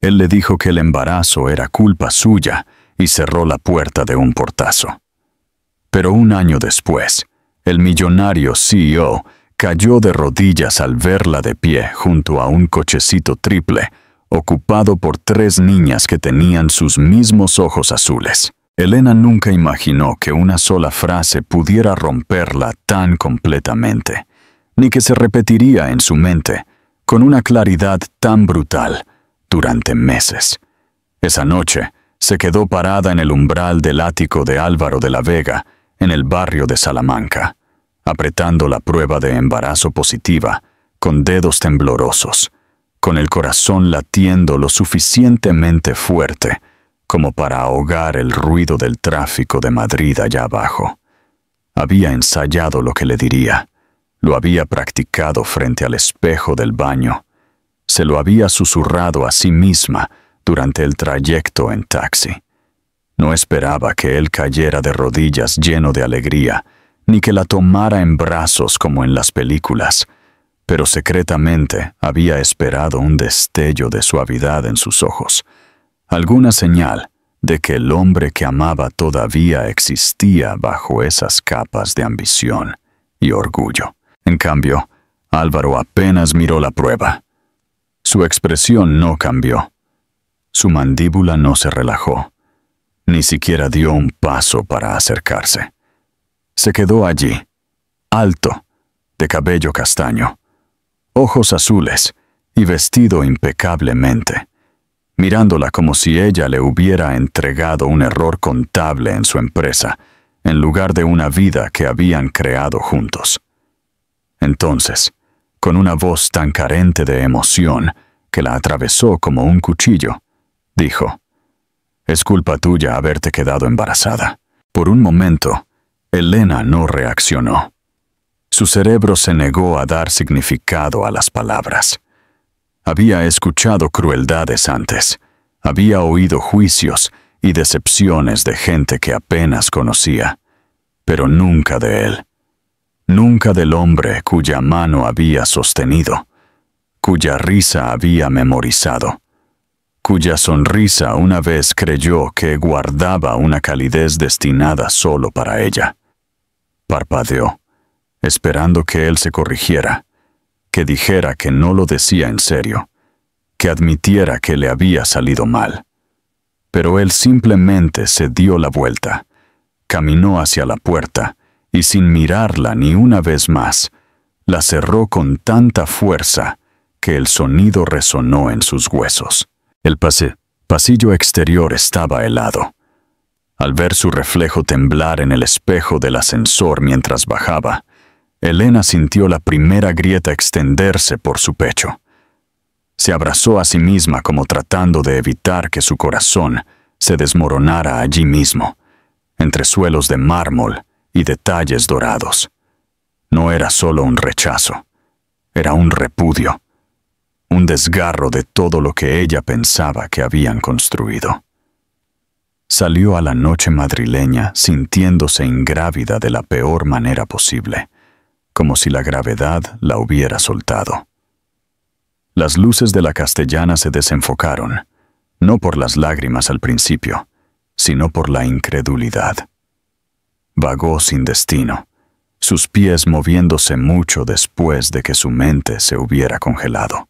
Él le dijo que el embarazo era culpa suya y cerró la puerta de un portazo. Pero un año después, el millonario CEO cayó de rodillas al verla de pie junto a un cochecito triple, ocupado por 3 niñas que tenían sus mismos ojos azules. Elena nunca imaginó que una sola frase pudiera romperla tan completamente, ni que se repetiría en su mente con una claridad tan brutal durante meses. Esa noche se quedó parada en el umbral del ático de Álvaro de la Vega, en el barrio de Salamanca, apretando la prueba de embarazo positiva, con dedos temblorosos, con el corazón latiendo lo suficientemente fuerte como para ahogar el ruido del tráfico de Madrid allá abajo. Había ensayado lo que le diría, lo había practicado frente al espejo del baño, se lo había susurrado a sí misma durante el trayecto en taxi. No esperaba que él cayera de rodillas lleno de alegría, ni que la tomara en brazos como en las películas, pero secretamente había esperado un destello de suavidad en sus ojos, alguna señal de que el hombre que amaba todavía existía bajo esas capas de ambición y orgullo. En cambio, Álvaro apenas miró la prueba. Su expresión no cambió. Su mandíbula no se relajó. Ni siquiera dio un paso para acercarse. Se quedó allí, alto, de cabello castaño, ojos azules y vestido impecablemente, mirándola como si ella le hubiera entregado un error contable en su empresa, en lugar de una vida que habían creado juntos. Entonces, con una voz tan carente de emoción que la atravesó como un cuchillo, dijo: «Es culpa tuya haberte quedado embarazada». Por un momento, Elena no reaccionó. Su cerebro se negó a dar significado a las palabras. Había escuchado crueldades antes, había oído juicios y decepciones de gente que apenas conocía, pero nunca de él. Nunca del hombre cuya mano había sostenido, cuya risa había memorizado, cuya sonrisa una vez creyó que guardaba una calidez destinada solo para ella. Parpadeó, esperando que él se corrigiera, que dijera que no lo decía en serio, que admitiera que le había salido mal. Pero él simplemente se dio la vuelta, caminó hacia la puerta y sin mirarla ni una vez más, la cerró con tanta fuerza que el sonido resonó en sus huesos. El pasillo exterior estaba helado. Al ver su reflejo temblar en el espejo del ascensor mientras bajaba, Elena sintió la primera grieta extenderse por su pecho. Se abrazó a sí misma como tratando de evitar que su corazón se desmoronara allí mismo, entre suelos de mármol y detalles dorados. No era solo un rechazo, era un repudio, un desgarro de todo lo que ella pensaba que habían construido. Salió a la noche madrileña sintiéndose ingrávida de la peor manera posible, como si la gravedad la hubiera soltado. Las luces de la Castellana se desenfocaron, no por las lágrimas al principio, sino por la incredulidad. Vagó sin destino, sus pies moviéndose mucho después de que su mente se hubiera congelado.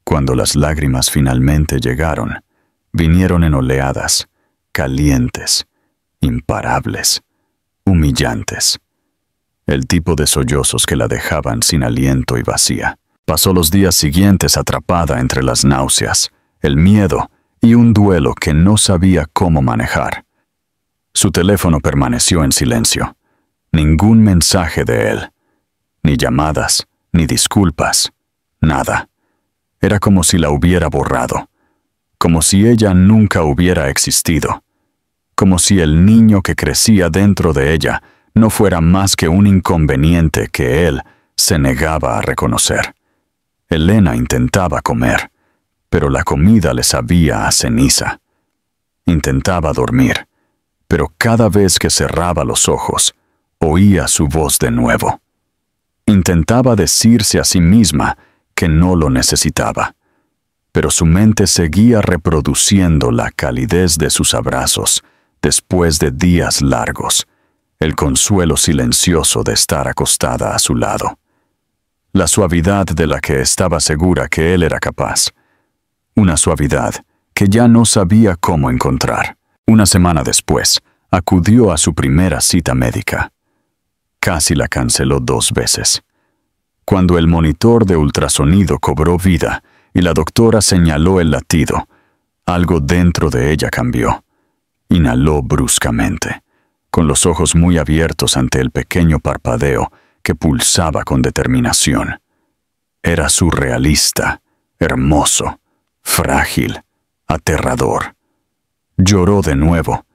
Cuando las lágrimas finalmente llegaron, vinieron en oleadas, calientes, imparables, humillantes. El tipo de sollozos que la dejaban sin aliento y vacía. Pasó los días siguientes atrapada entre las náuseas, el miedo y un duelo que no sabía cómo manejar. Su teléfono permaneció en silencio. Ningún mensaje de él. Ni llamadas, ni disculpas. Nada. Era como si la hubiera borrado. Como si ella nunca hubiera existido. Como si el niño que crecía dentro de ella no fuera más que un inconveniente que él se negaba a reconocer. Elena intentaba comer, pero la comida le sabía a ceniza. Intentaba dormir, pero cada vez que cerraba los ojos, oía su voz de nuevo. Intentaba decirse a sí misma que no lo necesitaba, pero su mente seguía reproduciendo la calidez de sus abrazos después de días largos, el consuelo silencioso de estar acostada a su lado, la suavidad de la que estaba segura que él era capaz, una suavidad que ya no sabía cómo encontrar. Una semana después, acudió a su primera cita médica. Casi la canceló 2 veces. Cuando el monitor de ultrasonido cobró vida y la doctora señaló el latido, algo dentro de ella cambió. Inhaló bruscamente, con los ojos muy abiertos ante el pequeño parpadeo que pulsaba con determinación. Era surrealista, hermoso, frágil, aterrador. Lloró de nuevo,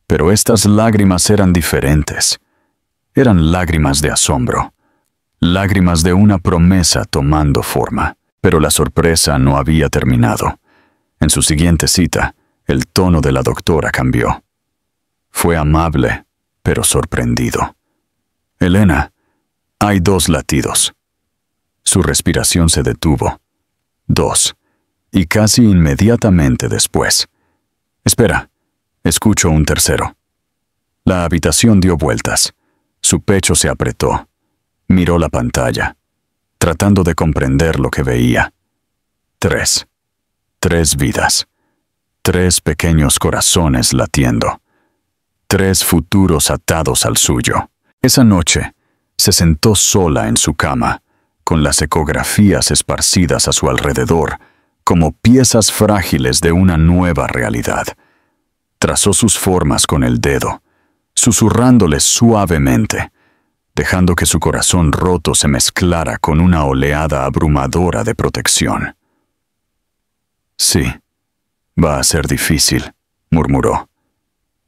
pero estas lágrimas eran diferentes. Eran lágrimas de asombro, lágrimas de una promesa tomando forma. Pero la sorpresa no había terminado. En su siguiente cita, el tono de la doctora cambió. Fue amable, pero sorprendido. «Elena, hay 2 latidos». Su respiración se detuvo. 2. Y casi inmediatamente después. «Espera, escucho un tercero». La habitación dio vueltas. Su pecho se apretó. Miró la pantalla, tratando de comprender lo que veía. 3. 3 vidas. 3 pequeños corazones latiendo. 3 futuros atados al suyo. Esa noche, se sentó sola en su cama, con las ecografías esparcidas a su alrededor, como piezas frágiles de una nueva realidad. Trazó sus formas con el dedo, susurrándoles suavemente, dejando que su corazón roto se mezclara con una oleada abrumadora de protección. «Sí, va a ser difícil», murmuró,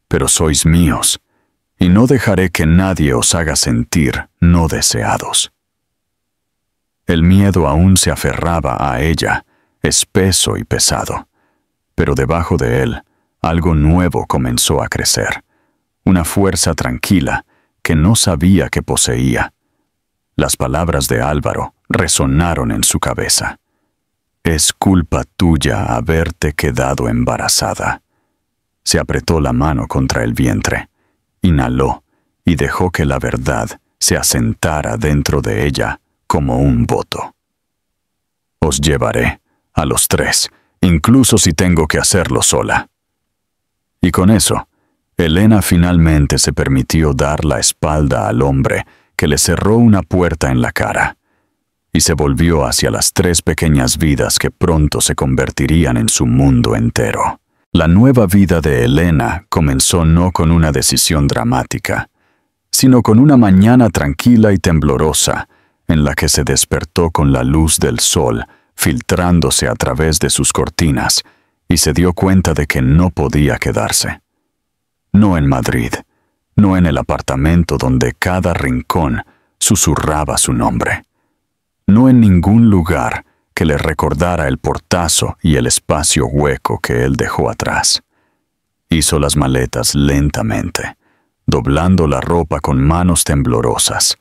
«pero sois míos, y no dejaré que nadie os haga sentir no deseados». El miedo aún se aferraba a ella, espeso y pesado, pero debajo de él, algo nuevo comenzó a crecer, una fuerza tranquila que no sabía que poseía. Las palabras de Álvaro resonaron en su cabeza. «Es culpa tuya haberte quedado embarazada». Se apretó la mano contra el vientre, inhaló y dejó que la verdad se asentara dentro de ella como un voto. «Os llevaré, a los 3, incluso si tengo que hacerlo sola». Y con eso, Elena finalmente se permitió dar la espalda al hombre que le cerró una puerta en la cara, y se volvió hacia las 3 pequeñas vidas que pronto se convertirían en su mundo entero. La nueva vida de Elena comenzó no con una decisión dramática, sino con una mañana tranquila y temblorosa, en la que se despertó con la luz del sol filtrándose a través de sus cortinas, y se dio cuenta de que no podía quedarse. No en Madrid, no en el apartamento donde cada rincón susurraba su nombre. No en ningún lugar que le recordara el portazo y el espacio hueco que él dejó atrás. Hizo las maletas lentamente, doblando la ropa con manos temblorosas,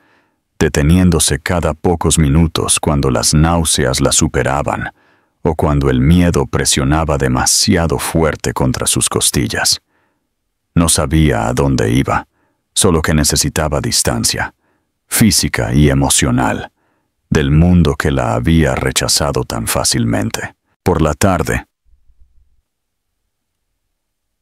deteniéndose cada pocos minutos cuando las náuseas la superaban o cuando el miedo presionaba demasiado fuerte contra sus costillas. No sabía a dónde iba, solo que necesitaba distancia, física y emocional, del mundo que la había rechazado tan fácilmente. Por la tarde,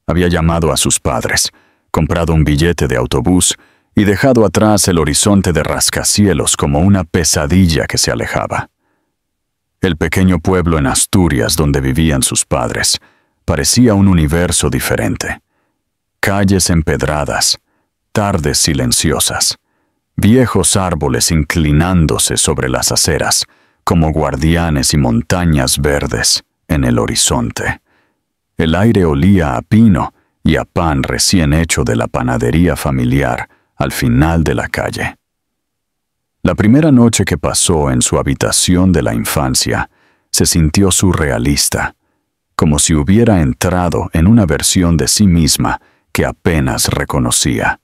había llamado a sus padres, comprado un billete de autobús y dejado atrás el horizonte de rascacielos como una pesadilla que se alejaba. El pequeño pueblo en Asturias donde vivían sus padres parecía un universo diferente. Calles empedradas, tardes silenciosas, viejos árboles inclinándose sobre las aceras, como guardianes y montañas verdes en el horizonte. El aire olía a pino y a pan recién hecho de la panadería familiar al final de la calle. La primera noche que pasó en su habitación de la infancia, se sintió surrealista, como si hubiera entrado en una versión de sí misma que apenas reconocía.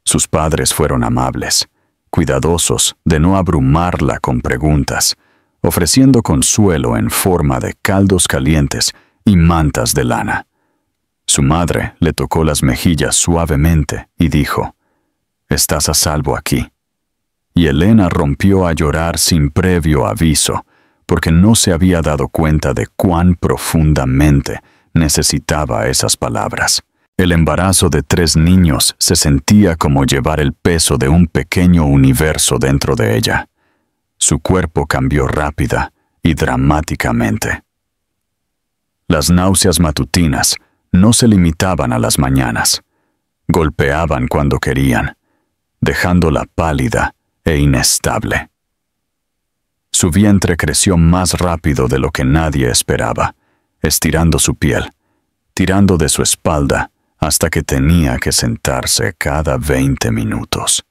Sus padres fueron amables, cuidadosos de no abrumarla con preguntas, ofreciendo consuelo en forma de caldos calientes y mantas de lana. Su madre le tocó las mejillas suavemente y dijo: «Estás a salvo aquí». Y Elena rompió a llorar sin previo aviso, porque no se había dado cuenta de cuán profundamente necesitaba esas palabras. El embarazo de 3 niños se sentía como llevar el peso de un pequeño universo dentro de ella. Su cuerpo cambió rápida y dramáticamente. Las náuseas matutinas no se limitaban a las mañanas. Golpeaban cuando querían, dejándola pálida e inestable. Su vientre creció más rápido de lo que nadie esperaba, estirando su piel, tirando de su espalda hasta que tenía que sentarse cada 20 minutos.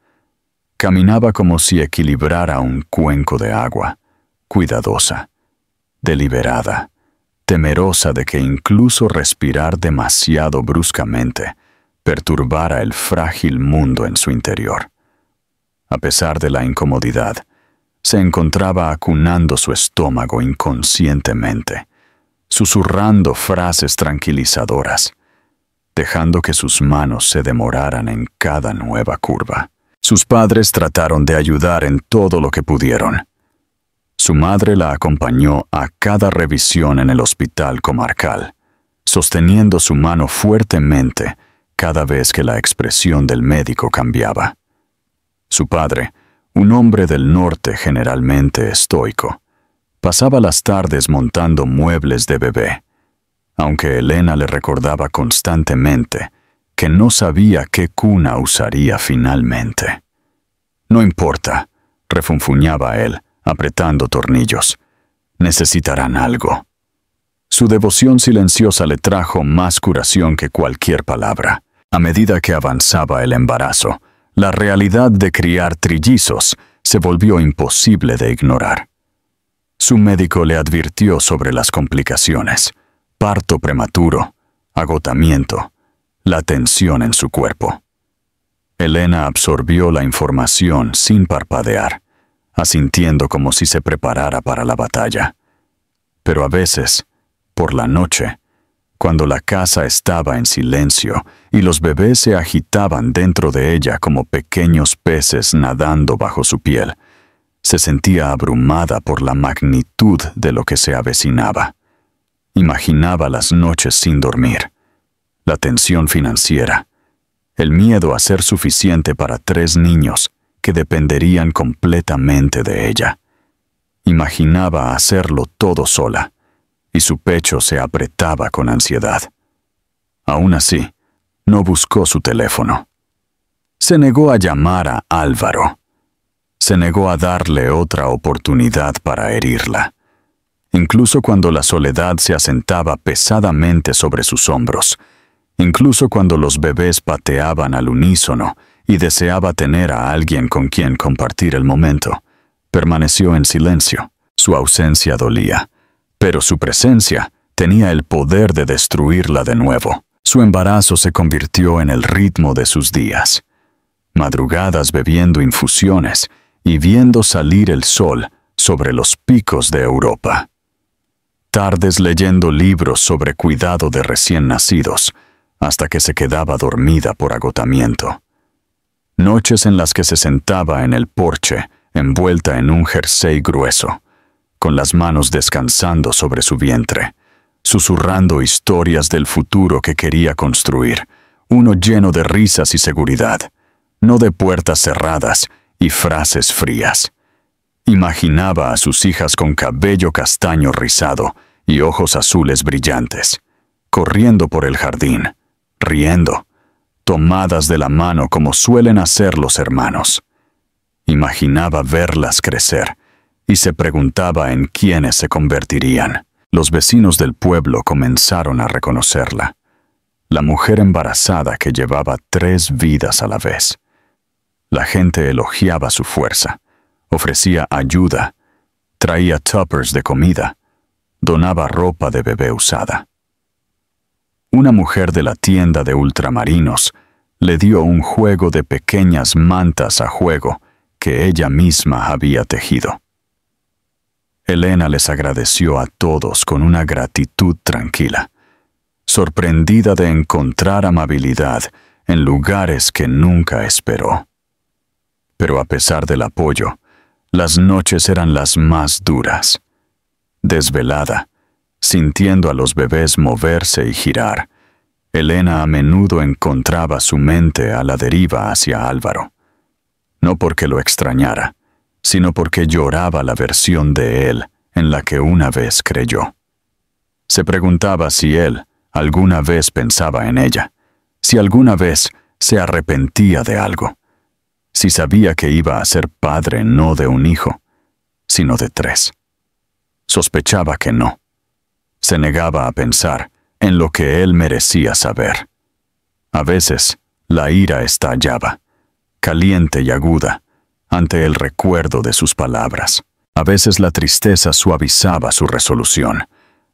Caminaba como si equilibrara un cuenco de agua, cuidadosa, deliberada, temerosa de que incluso respirar demasiado bruscamente perturbara el frágil mundo en su interior. A pesar de la incomodidad, se encontraba acunando su estómago inconscientemente, susurrando frases tranquilizadoras, dejando que sus manos se demoraran en cada nueva curva. Sus padres trataron de ayudar en todo lo que pudieron. Su madre la acompañó a cada revisión en el hospital comarcal, sosteniendo su mano fuertemente cada vez que la expresión del médico cambiaba. Su padre, un hombre del norte generalmente estoico, pasaba las tardes montando muebles de bebé, aunque Elena le recordaba constantemente que no sabía qué cuna usaría finalmente. «No importa», refunfuñaba él, apretando tornillos. «Necesitarán algo». Su devoción silenciosa le trajo más curación que cualquier palabra. A medida que avanzaba el embarazo, la realidad de criar trillizos se volvió imposible de ignorar. Su médico le advirtió sobre las complicaciones: parto prematuro, agotamiento, la tensión en su cuerpo. Elena absorbió la información sin parpadear, asintiendo como si se preparara para la batalla. Pero a veces, por la noche, cuando la casa estaba en silencio y los bebés se agitaban dentro de ella como pequeños peces nadando bajo su piel, se sentía abrumada por la magnitud de lo que se avecinaba. Imaginaba las noches sin dormir, la tensión financiera, el miedo a ser suficiente para 3 niños que dependerían completamente de ella. Imaginaba hacerlo todo sola, y su pecho se apretaba con ansiedad. Aún así, no buscó su teléfono. Se negó a llamar a Álvaro. Se negó a darle otra oportunidad para herirla. Incluso cuando la soledad se asentaba pesadamente sobre sus hombros, incluso cuando los bebés pateaban al unísono y deseaba tener a alguien con quien compartir el momento, permaneció en silencio. Su ausencia dolía, pero su presencia tenía el poder de destruirla de nuevo. Su embarazo se convirtió en el ritmo de sus días. Madrugadas bebiendo infusiones y viendo salir el sol sobre los picos de Europa. Tardes leyendo libros sobre cuidado de recién nacidos, hasta que se quedaba dormida por agotamiento. Noches en las que se sentaba en el porche, envuelta en un jersey grueso, con las manos descansando sobre su vientre, susurrando historias del futuro que quería construir, uno lleno de risas y seguridad, no de puertas cerradas y frases frías. Imaginaba a sus hijas con cabello castaño rizado y ojos azules brillantes, corriendo por el jardín, riendo, tomadas de la mano como suelen hacer los hermanos. Imaginaba verlas crecer y se preguntaba en quiénes se convertirían. Los vecinos del pueblo comenzaron a reconocerla, la mujer embarazada que llevaba 3 vidas a la vez. La gente elogiaba su fuerza, ofrecía ayuda, traía tuppers de comida, donaba ropa de bebé usada. Una mujer de la tienda de ultramarinos le dio un juego de pequeñas mantas a juego que ella misma había tejido. Elena les agradeció a todos con una gratitud tranquila, sorprendida de encontrar amabilidad en lugares que nunca esperó. Pero a pesar del apoyo, las noches eran las más duras. Desvelada, sintiendo a los bebés moverse y girar, Elena a menudo encontraba su mente a la deriva hacia Álvaro. No porque lo extrañara, sino porque lloraba la versión de él en la que una vez creyó. Se preguntaba si él alguna vez pensaba en ella, si alguna vez se arrepentía de algo, si sabía que iba a ser padre no de un hijo, sino de 3. Sospechaba que no. Se negaba a pensar en lo que él merecía saber. A veces, la ira estallaba, caliente y aguda, ante el recuerdo de sus palabras. A veces la tristeza suavizaba su resolución,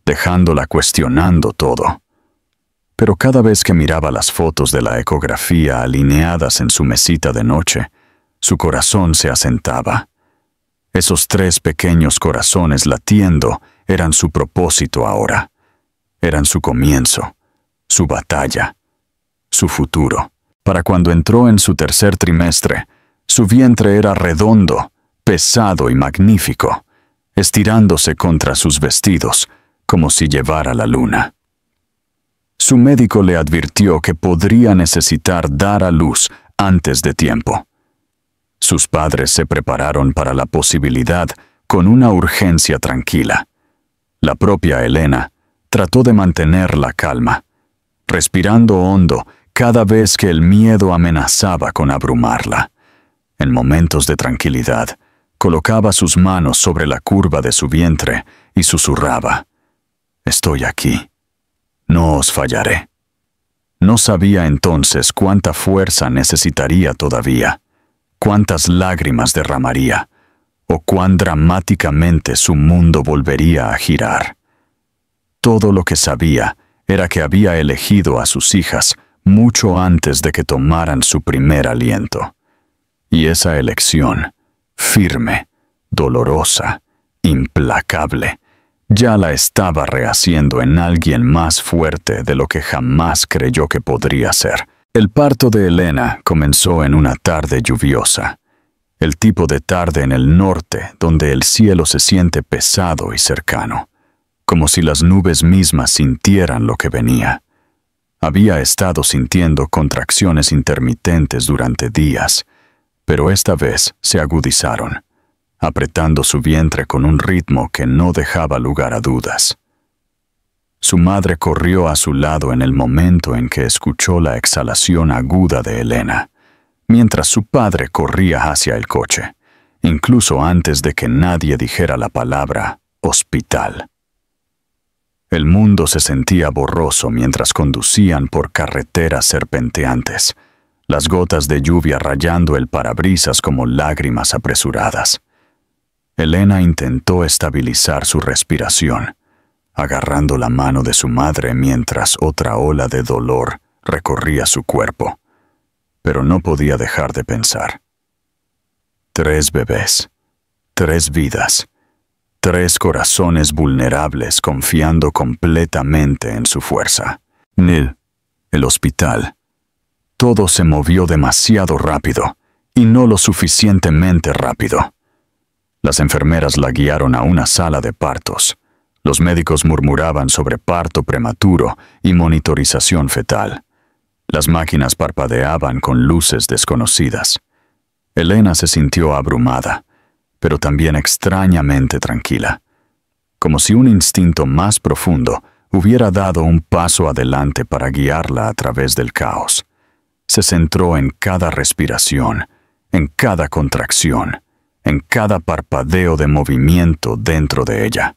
dejándola cuestionando todo. Pero cada vez que miraba las fotos de la ecografía alineadas en su mesita de noche, su corazón se asentaba. Esos 3 pequeños corazones latiendo eran su propósito ahora. Eran su comienzo, su batalla, su futuro. Para cuando entró en su 3er trimestre, su vientre era redondo, pesado y magnífico, estirándose contra sus vestidos, como si llevara la luna. Su médico le advirtió que podría necesitar dar a luz antes de tiempo. Sus padres se prepararon para la posibilidad con una urgencia tranquila. La propia Elena trató de mantener la calma, respirando hondo cada vez que el miedo amenazaba con abrumarla. En momentos de tranquilidad, colocaba sus manos sobre la curva de su vientre y susurraba: «Estoy aquí. No os fallaré». No sabía entonces cuánta fuerza necesitaría todavía, cuántas lágrimas derramaría, o cuán dramáticamente su mundo volvería a girar. Todo lo que sabía era que había elegido a sus hijas mucho antes de que tomaran su primer aliento. Y esa elección, firme, dolorosa, implacable, ya la estaba rehaciendo en alguien más fuerte de lo que jamás creyó que podría ser. El parto de Elena comenzó en una tarde lluviosa, el tipo de tarde en el norte donde el cielo se siente pesado y cercano, como si las nubes mismas sintieran lo que venía. Había estado sintiendo contracciones intermitentes durante días, pero esta vez se agudizaron, apretando su vientre con un ritmo que no dejaba lugar a dudas. Su madre corrió a su lado en el momento en que escuchó la exhalación aguda de Elena, mientras su padre corría hacia el coche, incluso antes de que nadie dijera la palabra hospital. El mundo se sentía borroso mientras conducían por carreteras serpenteantes, las gotas de lluvia rayando el parabrisas como lágrimas apresuradas. Elena intentó estabilizar su respiración, agarrando la mano de su madre mientras otra ola de dolor recorría su cuerpo, pero no podía dejar de pensar. 3 bebés, 3 vidas, 3 corazones vulnerables confiando completamente en su fuerza. Nil, el hospital. Todo se movió demasiado rápido, y no lo suficientemente rápido. Las enfermeras la guiaron a una sala de partos. Los médicos murmuraban sobre parto prematuro y monitorización fetal. Las máquinas parpadeaban con luces desconocidas. Elena se sintió abrumada, pero también extrañamente tranquila, como si un instinto más profundo hubiera dado un paso adelante para guiarla a través del caos. Se centró en cada respiración, en cada contracción, en cada parpadeo de movimiento dentro de ella.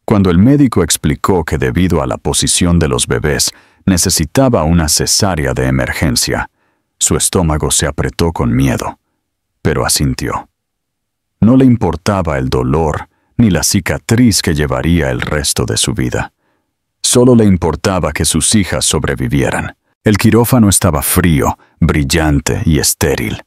Cuando el médico explicó que debido a la posición de los bebés necesitaba una cesárea de emergencia, su estómago se apretó con miedo, pero asintió. No le importaba el dolor ni la cicatriz que llevaría el resto de su vida. Solo le importaba que sus hijas sobrevivieran. El quirófano estaba frío, brillante y estéril.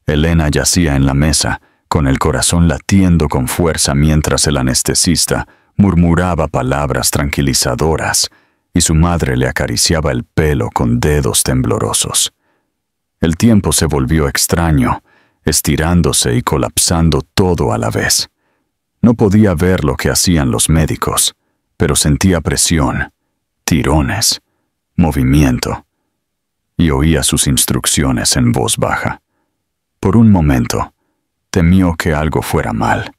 Elena yacía en la mesa, con el corazón latiendo con fuerza mientras el anestesista murmuraba palabras tranquilizadoras y su madre le acariciaba el pelo con dedos temblorosos. El tiempo se volvió extraño, estirándose y colapsando todo a la vez. No podía ver lo que hacían los médicos, pero sentía presión, tirones, movimiento, y oía sus instrucciones en voz baja. Por un momento, temió que algo fuera mal.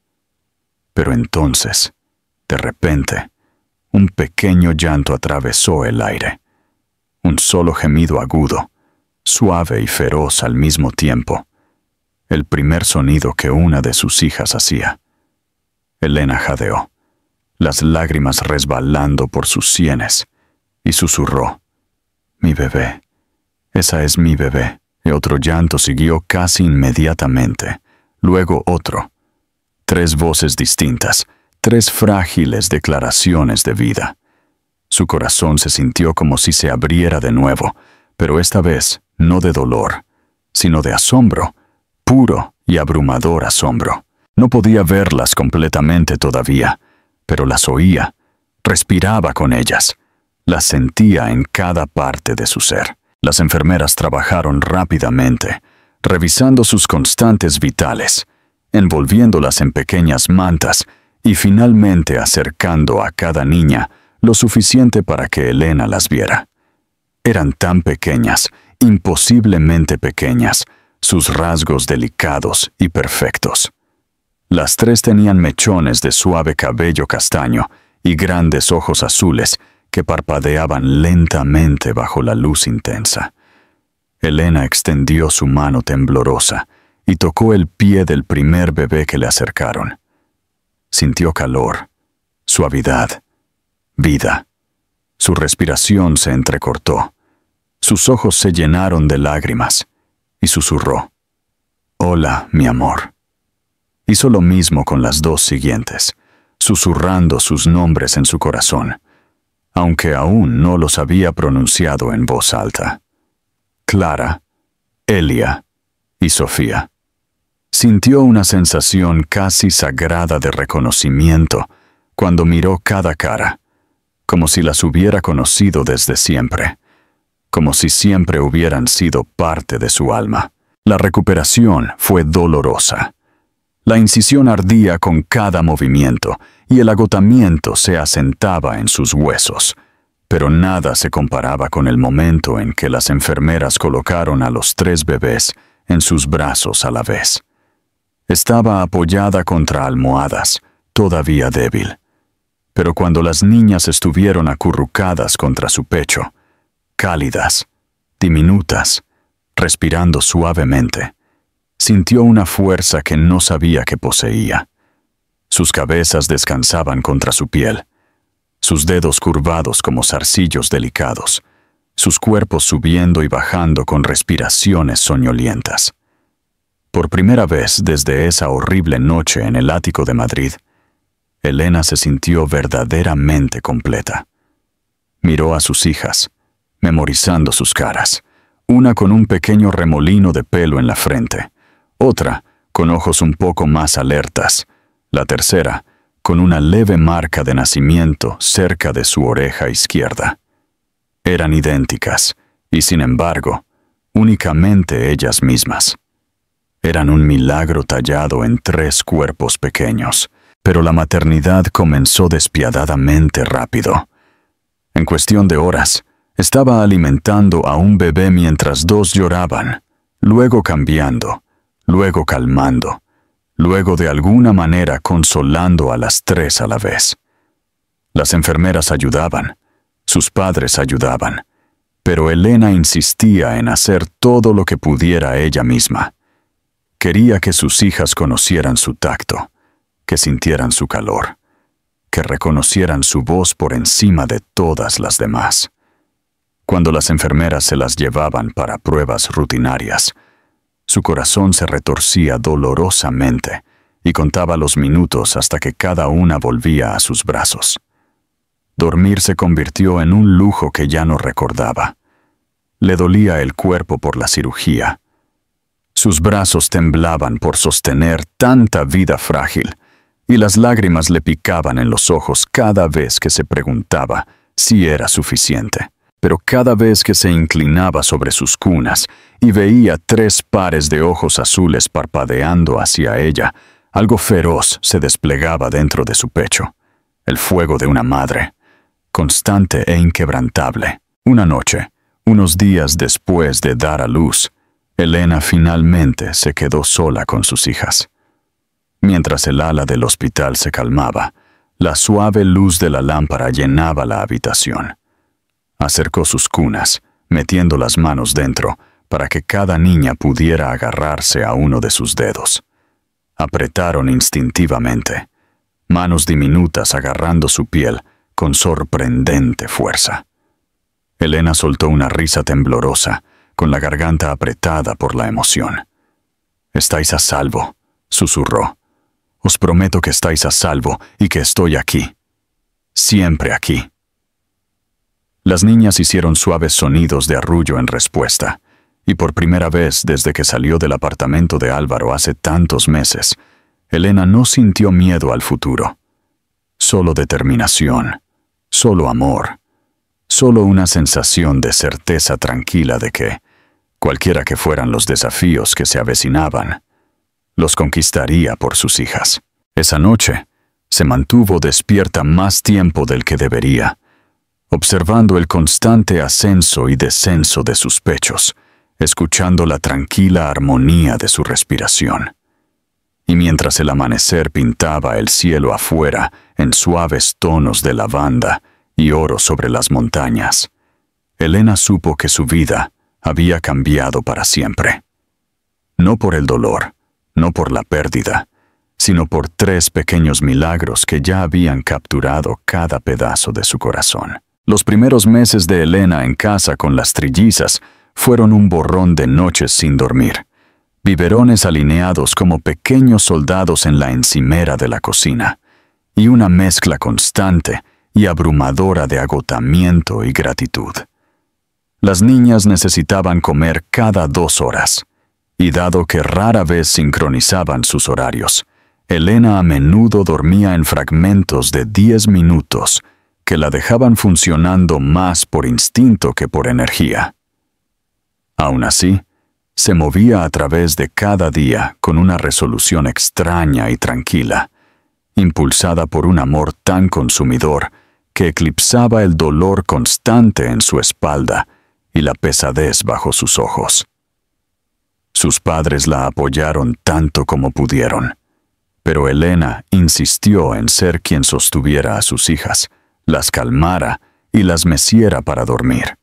Pero entonces, de repente, un pequeño llanto atravesó el aire. Un solo gemido agudo, suave y feroz al mismo tiempo. El primer sonido que una de sus hijas hacía. Elena jadeó, las lágrimas resbalando por sus sienes, y susurró: «Mi bebé, esa es mi bebé». Y otro llanto siguió casi inmediatamente, luego otro. 3 voces distintas, 3 frágiles declaraciones de vida. Su corazón se sintió como si se abriera de nuevo, pero esta vez no de dolor, sino de asombro, puro y abrumador asombro. No podía verlas completamente todavía, pero las oía, respiraba con ellas, las sentía en cada parte de su ser. Las enfermeras trabajaron rápidamente, revisando sus constantes vitales, envolviéndolas en pequeñas mantas y finalmente acercando a cada niña lo suficiente para que Elena las viera. Eran tan pequeñas, imposiblemente pequeñas, sus rasgos delicados y perfectos. Las 3 tenían mechones de suave cabello castaño y grandes ojos azules que parpadeaban lentamente bajo la luz intensa. Elena extendió su mano temblorosa y tocó el pie del primer bebé que le acercaron. Sintió calor, suavidad, vida. Su respiración se entrecortó. Sus ojos se llenaron de lágrimas y susurró: «Hola, mi amor». Hizo lo mismo con las 2 siguientes, susurrando sus nombres en su corazón, aunque aún no los había pronunciado en voz alta. Clara, Elia y Sofía. Sintió una sensación casi sagrada de reconocimiento cuando miró cada cara, como si las hubiera conocido desde siempre, como si siempre hubieran sido parte de su alma. La recuperación fue dolorosa. La incisión ardía con cada movimiento y el agotamiento se asentaba en sus huesos, pero nada se comparaba con el momento en que las enfermeras colocaron a los 3 bebés en sus brazos a la vez. Estaba apoyada contra almohadas, todavía débil, pero cuando las niñas estuvieron acurrucadas contra su pecho, cálidas, diminutas, respirando suavemente, sintió una fuerza que no sabía que poseía. Sus cabezas descansaban contra su piel, sus dedos curvados como zarcillos delicados, sus cuerpos subiendo y bajando con respiraciones soñolientas. Por primera vez desde esa horrible noche en el ático de Madrid, Elena se sintió verdaderamente completa. Miró a sus hijas, memorizando sus caras, una con un pequeño remolino de pelo en la frente, otra con ojos un poco más alertas, la tercera con una leve marca de nacimiento cerca de su oreja izquierda. Eran idénticas, y sin embargo, únicamente ellas mismas. Eran un milagro tallado en 3 cuerpos pequeños, pero la maternidad comenzó despiadadamente rápido. En cuestión de horas, estaba alimentando a un bebé mientras 2 lloraban, luego cambiando, luego calmando, luego de alguna manera consolando a las 3 a la vez. Las enfermeras ayudaban, sus padres ayudaban, pero Elena insistía en hacer todo lo que pudiera ella misma. Quería que sus hijas conocieran su tacto, que sintieran su calor, que reconocieran su voz por encima de todas las demás. Cuando las enfermeras se las llevaban para pruebas rutinarias, su corazón se retorcía dolorosamente y contaba los minutos hasta que cada una volvía a sus brazos. Dormir se convirtió en un lujo que ya no recordaba. Le dolía el cuerpo por la cirugía. Sus brazos temblaban por sostener tanta vida frágil, y las lágrimas le picaban en los ojos cada vez que se preguntaba si era suficiente. Pero cada vez que se inclinaba sobre sus cunas y veía 3 pares de ojos azules parpadeando hacia ella, algo feroz se desplegaba dentro de su pecho. El fuego de una madre, constante e inquebrantable. Una noche, unos días después de dar a luz, Elena finalmente se quedó sola con sus hijas. Mientras el ala del hospital se calmaba, la suave luz de la lámpara llenaba la habitación. Acercó sus cunas, metiendo las manos dentro, para que cada niña pudiera agarrarse a uno de sus dedos. Apretaron instintivamente, manos diminutas agarrando su piel con sorprendente fuerza. Elena soltó una risa temblorosa, con la garganta apretada por la emoción. «Estáis a salvo», susurró. «Os prometo que estáis a salvo y que estoy aquí. Siempre aquí». Las niñas hicieron suaves sonidos de arrullo en respuesta, y por primera vez desde que salió del apartamento de Álvaro hace tantos meses, Elena no sintió miedo al futuro. Solo determinación, solo amor, solo una sensación de certeza tranquila de que, cualquiera que fueran los desafíos que se avecinaban, los conquistaría por sus hijas. Esa noche, se mantuvo despierta más tiempo del que debería, observando el constante ascenso y descenso de sus pechos, escuchando la tranquila armonía de su respiración. Y mientras el amanecer pintaba el cielo afuera en suaves tonos de lavanda y oro sobre las montañas, Elena supo que su vida había cambiado para siempre. No por el dolor, no por la pérdida, sino por 3 pequeños milagros que ya habían capturado cada pedazo de su corazón. Los primeros meses de Elena en casa con las trillizas fueron un borrón de noches sin dormir, biberones alineados como pequeños soldados en la encimera de la cocina, y una mezcla constante y abrumadora de agotamiento y gratitud. Las niñas necesitaban comer cada 2 horas, y dado que rara vez sincronizaban sus horarios, Elena a menudo dormía en fragmentos de 10 minutos, que la dejaban funcionando más por instinto que por energía. Aún así, se movía a través de cada día con una resolución extraña y tranquila, impulsada por un amor tan consumidor que eclipsaba el dolor constante en su espalda y la pesadez bajo sus ojos. Sus padres la apoyaron tanto como pudieron, pero Elena insistió en ser quien sostuviera a sus hijas, las calmara y las meciera para dormir.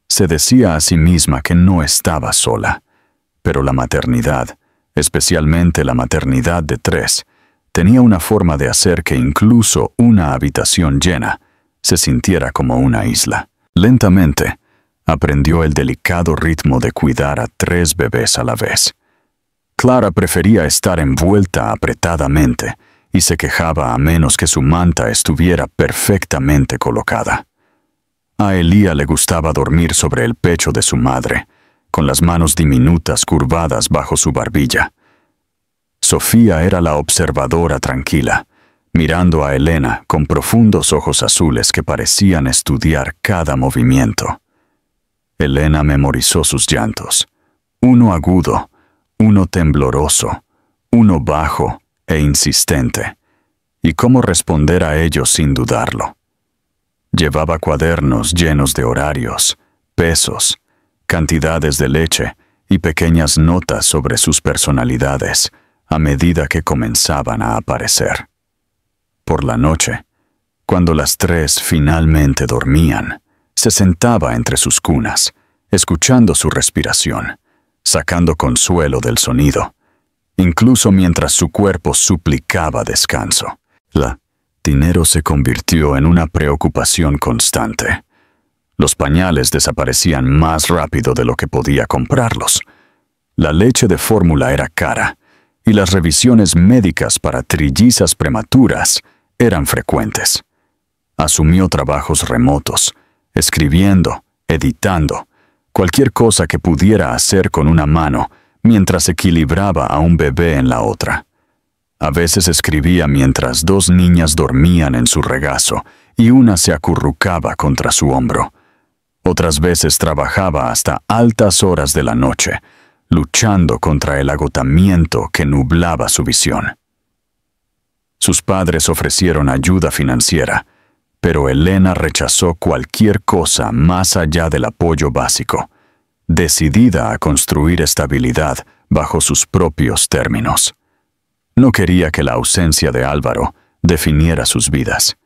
Se decía a sí misma que no estaba sola, pero la maternidad, especialmente la maternidad de 3, tenía una forma de hacer que incluso una habitación llena se sintiera como una isla. Lentamente, aprendió el delicado ritmo de cuidar a 3 bebés a la vez. Clara prefería estar envuelta apretadamente y se quejaba a menos que su manta estuviera perfectamente colocada. A Elía le gustaba dormir sobre el pecho de su madre, con las manos diminutas curvadas bajo su barbilla. Sofía era la observadora tranquila, mirando a Elena con profundos ojos azules que parecían estudiar cada movimiento. Elena memorizó sus llantos, uno agudo, uno tembloroso, uno bajo e insistente, y cómo responder a ellos sin dudarlo. Llevaba cuadernos llenos de horarios, pesos, cantidades de leche y pequeñas notas sobre sus personalidades a medida que comenzaban a aparecer. Por la noche, cuando las 3 finalmente dormían, se sentaba entre sus cunas, escuchando su respiración, sacando consuelo del sonido, incluso mientras su cuerpo suplicaba descanso. El dinero se convirtió en una preocupación constante. Los pañales desaparecían más rápido de lo que podía comprarlos. La leche de fórmula era cara, y las revisiones médicas para trillizas prematuras eran frecuentes. Asumió trabajos remotos, escribiendo, editando, cualquier cosa que pudiera hacer con una mano, mientras equilibraba a un bebé en la otra. A veces escribía mientras dos niñas dormían en su regazo y una se acurrucaba contra su hombro. Otras veces trabajaba hasta altas horas de la noche, luchando contra el agotamiento que nublaba su visión. Sus padres ofrecieron ayuda financiera, pero Elena rechazó cualquier cosa más allá del apoyo básico, decidida a construir estabilidad bajo sus propios términos. No quería que la ausencia de Álvaro definiera sus vidas,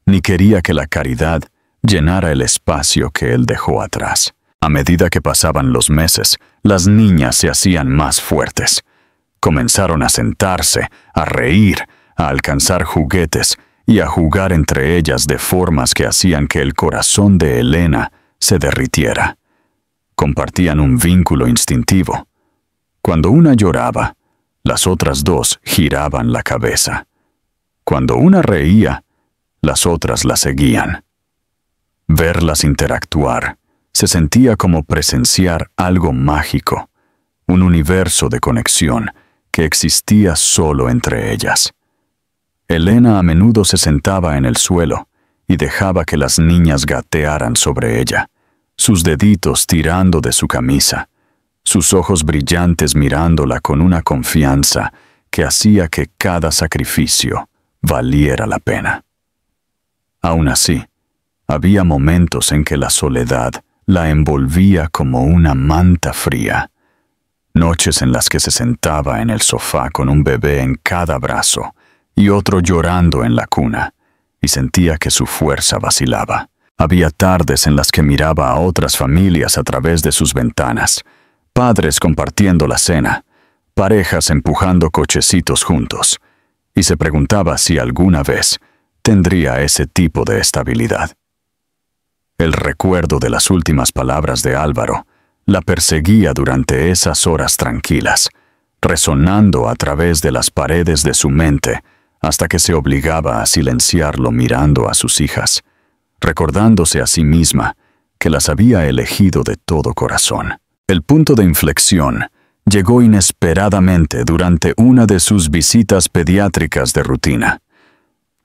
ni quería que la caridad llenara el espacio que él dejó atrás. A medida que pasaban los meses, las niñas se hacían más fuertes. Comenzaron a sentarse, a reír, a alcanzar juguetes y a jugar entre ellas de formas que hacían que el corazón de Elena se derritiera. Compartían un vínculo instintivo. Cuando una lloraba, las otras dos giraban la cabeza. Cuando una reía, las otras la seguían. Verlas interactuar se sentía como presenciar algo mágico, un universo de conexión que existía solo entre ellas. Elena a menudo se sentaba en el suelo y dejaba que las niñas gatearan sobre ella, sus deditos tirando de su camisa, sus ojos brillantes mirándola con una confianza que hacía que cada sacrificio valiera la pena. Aún así, había momentos en que la soledad la envolvía como una manta fría, noches en las que se sentaba en el sofá con un bebé en cada brazo y otro llorando en la cuna, y sentía que su fuerza vacilaba. Había tardes en las que miraba a otras familias a través de sus ventanas, padres compartiendo la cena, parejas empujando cochecitos juntos, y se preguntaba si alguna vez tendría ese tipo de estabilidad. El recuerdo de las últimas palabras de Álvaro la perseguía durante esas horas tranquilas, resonando a través de las paredes de su mente hasta que se obligaba a silenciarlo mirando a sus hijas, recordándose a sí misma que las había elegido de todo corazón. El punto de inflexión llegó inesperadamente durante una de sus visitas pediátricas de rutina.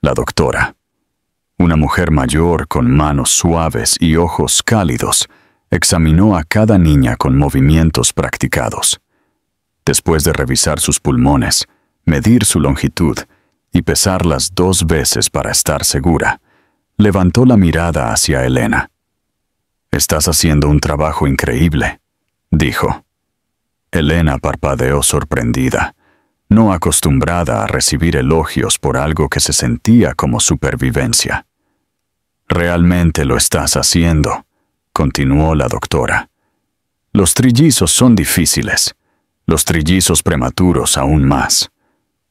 La doctora, una mujer mayor con manos suaves y ojos cálidos, examinó a cada niña con movimientos practicados. Después de revisar sus pulmones, medir su longitud y pesarlas 2 veces para estar segura, levantó la mirada hacia Elena. «Estás haciendo un trabajo increíble», dijo. Elena parpadeó sorprendida, no acostumbrada a recibir elogios por algo que se sentía como supervivencia. «Realmente lo estás haciendo», continuó la doctora. «Los trillizos son difíciles, los trillizos prematuros aún más.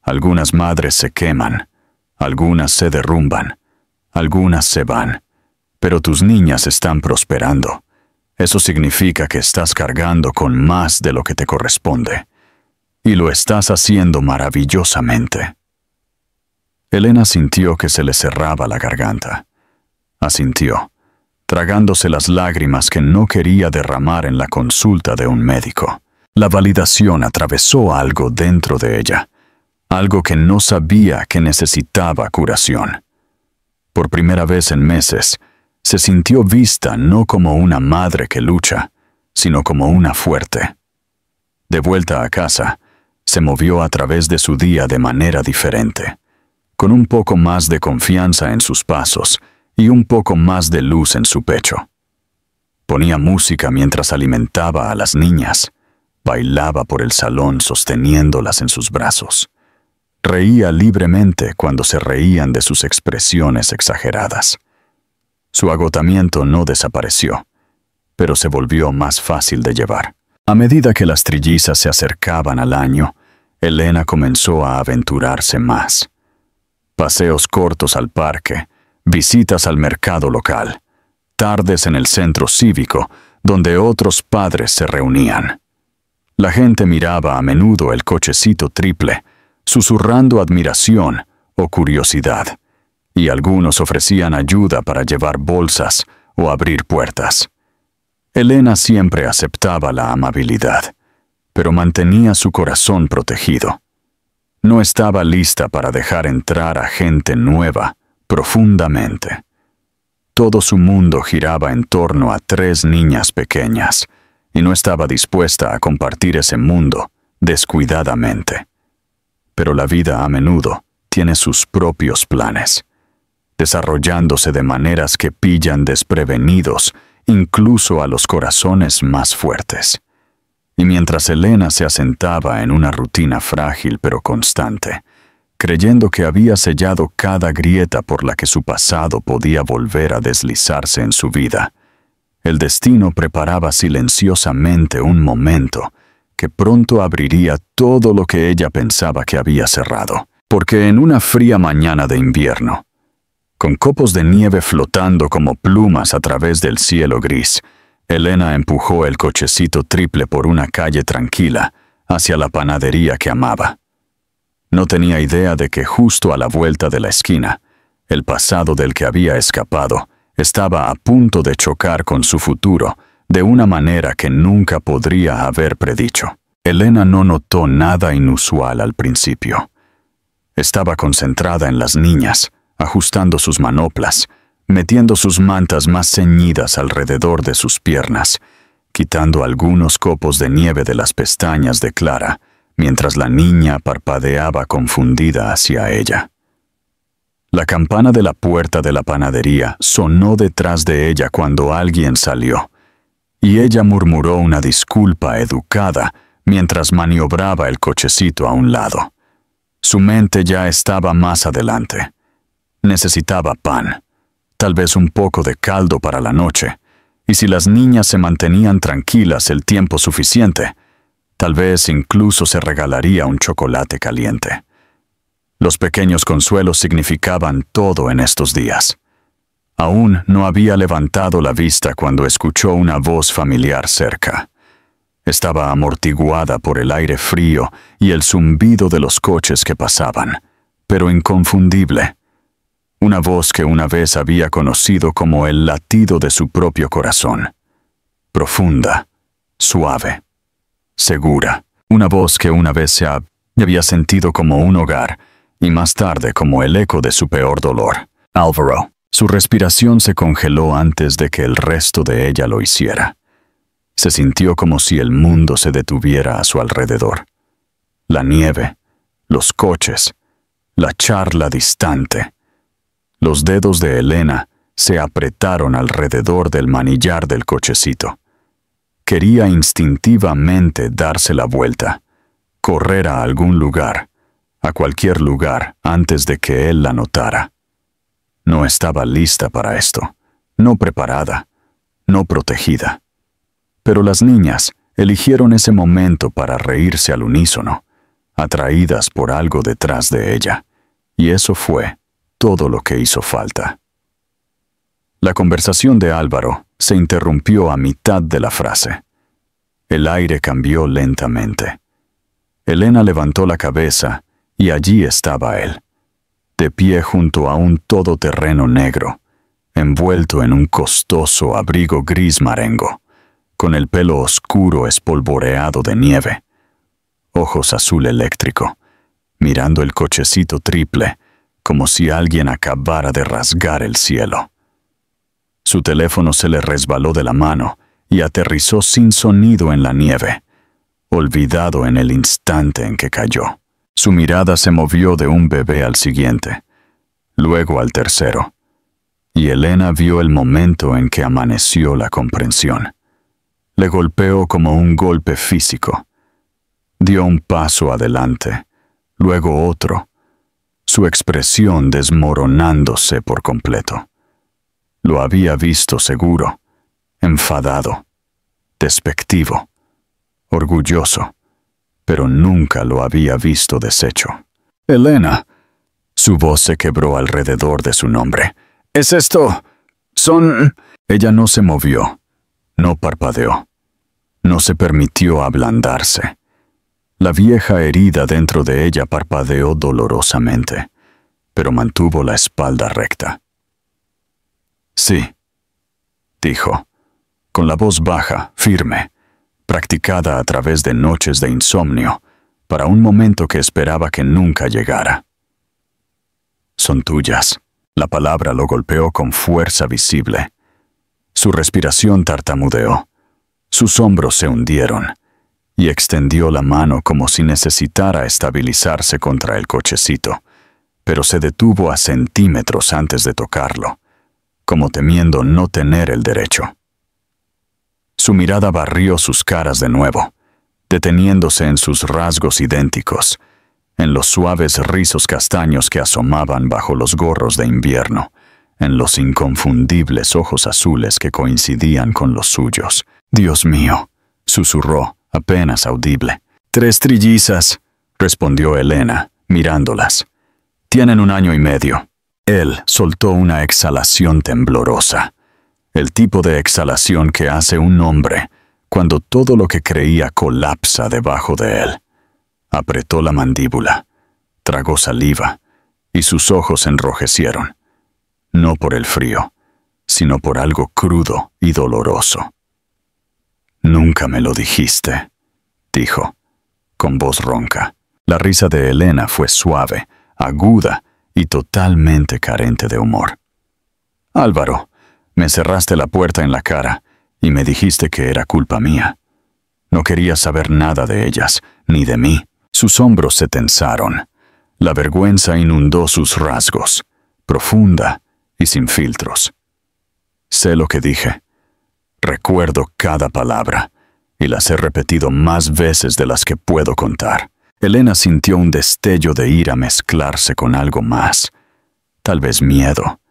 Algunas madres se queman, algunas se derrumban, algunas se van, pero tus niñas están prosperando. Eso significa que estás cargando con más de lo que te corresponde, y lo estás haciendo maravillosamente». Elena sintió que se le cerraba la garganta. Asintió, tragándose las lágrimas que no quería derramar en la consulta de un médico. La validación atravesó algo dentro de ella, algo que no sabía que necesitaba curación. Por primera vez en meses, se sintió vista no como una madre que lucha, sino como una fuerte. De vuelta a casa, se movió a través de su día de manera diferente, con un poco más de confianza en sus pasos y un poco más de luz en su pecho. Ponía música mientras alimentaba a las niñas, bailaba por el salón sosteniéndolas en sus brazos. Reía libremente cuando se reían de sus expresiones exageradas. Su agotamiento no desapareció, pero se volvió más fácil de llevar. A medida que las trillizas se acercaban al año, Elena comenzó a aventurarse más. Paseos cortos al parque, visitas al mercado local, tardes en el centro cívico, donde otros padres se reunían. La gente miraba a menudo el cochecito triple, susurrando admiración o curiosidad, y algunos ofrecían ayuda para llevar bolsas o abrir puertas. Elena siempre aceptaba la amabilidad, pero mantenía su corazón protegido. No estaba lista para dejar entrar a gente nueva profundamente. Todo su mundo giraba en torno a 3 niñas pequeñas, y no estaba dispuesta a compartir ese mundo descuidadamente. Pero la vida a menudo tiene sus propios planes, desarrollándose de maneras que pillan desprevenidos incluso a los corazones más fuertes. Y mientras Elena se asentaba en una rutina frágil pero constante, creyendo que había sellado cada grieta por la que su pasado podía volver a deslizarse en su vida, el destino preparaba silenciosamente un momento que pronto abriría todo lo que ella pensaba que había cerrado. Porque en una fría mañana de invierno, con copos de nieve flotando como plumas a través del cielo gris, Elena empujó el cochecito triple por una calle tranquila hacia la panadería que amaba. No tenía idea de que justo a la vuelta de la esquina, el pasado del que había escapado estaba a punto de chocar con su futuro de una manera que nunca podría haber predicho. Elena no notó nada inusual al principio. Estaba concentrada en las niñas, ajustando sus manoplas, metiendo sus mantas más ceñidas alrededor de sus piernas, quitando algunos copos de nieve de las pestañas de Clara, mientras la niña parpadeaba confundida hacia ella. La campana de la puerta de la panadería sonó detrás de ella cuando alguien salió, y ella murmuró una disculpa educada mientras maniobraba el cochecito a un lado. Su mente ya estaba más adelante. Necesitaba pan, tal vez un poco de caldo para la noche, y si las niñas se mantenían tranquilas el tiempo suficiente, tal vez incluso se regalaría un chocolate caliente. Los pequeños consuelos significaban todo en estos días. Aún no había levantado la vista cuando escuchó una voz familiar cerca. Estaba amortiguada por el aire frío y el zumbido de los coches que pasaban, pero inconfundible. Una voz que una vez había conocido como el latido de su propio corazón. Profunda, suave, segura. Una voz que una vez se había sentido como un hogar y más tarde como el eco de su peor dolor. Álvaro. Su respiración se congeló antes de que el resto de ella lo hiciera. Se sintió como si el mundo se detuviera a su alrededor. La nieve, los coches, la charla distante. Los dedos de Elena se apretaron alrededor del manillar del cochecito. Quería instintivamente darse la vuelta, correr a algún lugar, a cualquier lugar antes de que él la notara. No estaba lista para esto, no preparada, no protegida. Pero las niñas eligieron ese momento para reírse al unísono, atraídas por algo detrás de ella, y eso fue todo lo que hizo falta. La conversación de Álvaro se interrumpió a mitad de la frase. El aire cambió lentamente. Elena levantó la cabeza y allí estaba él, de pie junto a un todoterreno negro, envuelto en un costoso abrigo gris marengo, con el pelo oscuro espolvoreado de nieve, ojos azul eléctrico, mirando el cochecito triple como si alguien acabara de rasgar el cielo. Su teléfono se le resbaló de la mano y aterrizó sin sonido en la nieve, olvidado en el instante en que cayó. Su mirada se movió de un bebé al siguiente, luego al tercero, y Elena vio el momento en que amaneció la comprensión. Le golpeó como un golpe físico. Dio un paso adelante, luego otro, su expresión desmoronándose por completo. Lo había visto seguro, enfadado, despectivo, orgulloso, pero nunca lo había visto deshecho. «Elena», su voz se quebró alrededor de su nombre. «¿Es esto? Son...» Ella no se movió, no parpadeó, no se permitió ablandarse. La vieja herida dentro de ella parpadeó dolorosamente, pero mantuvo la espalda recta. «Sí», dijo, con la voz baja, firme, practicada a través de noches de insomnio, para un momento que esperaba que nunca llegara. «Son tuyas». La palabra lo golpeó con fuerza visible. Su respiración tartamudeó. Sus hombros se hundieron, y extendió la mano como si necesitara estabilizarse contra el cochecito, pero se detuvo a centímetros antes de tocarlo, como temiendo no tener el derecho. Su mirada barrió sus caras de nuevo, deteniéndose en sus rasgos idénticos, en los suaves rizos castaños que asomaban bajo los gorros de invierno, en los inconfundibles ojos azules que coincidían con los suyos. «Dios mío», susurró, apenas audible. «3 trillizas», respondió Elena, mirándolas. «Tienen 1 año y medio». Él soltó una exhalación temblorosa, el tipo de exhalación que hace un hombre cuando todo lo que creía colapsa debajo de él. Apretó la mandíbula, tragó saliva, y sus ojos enrojecieron, no por el frío, sino por algo crudo y doloroso. «Nunca me lo dijiste», dijo, con voz ronca. La risa de Elena fue suave, aguda y totalmente carente de humor. «Álvaro, me cerraste la puerta en la cara y me dijiste que era culpa mía. No querías saber nada de ellas, ni de mí». Sus hombros se tensaron. La vergüenza inundó sus rasgos, profunda y sin filtros. «Sé lo que dije. Recuerdo cada palabra, y las he repetido más veces de las que puedo contar». Elena sintió un destello de ira mezclarse con algo más. Tal vez miedo,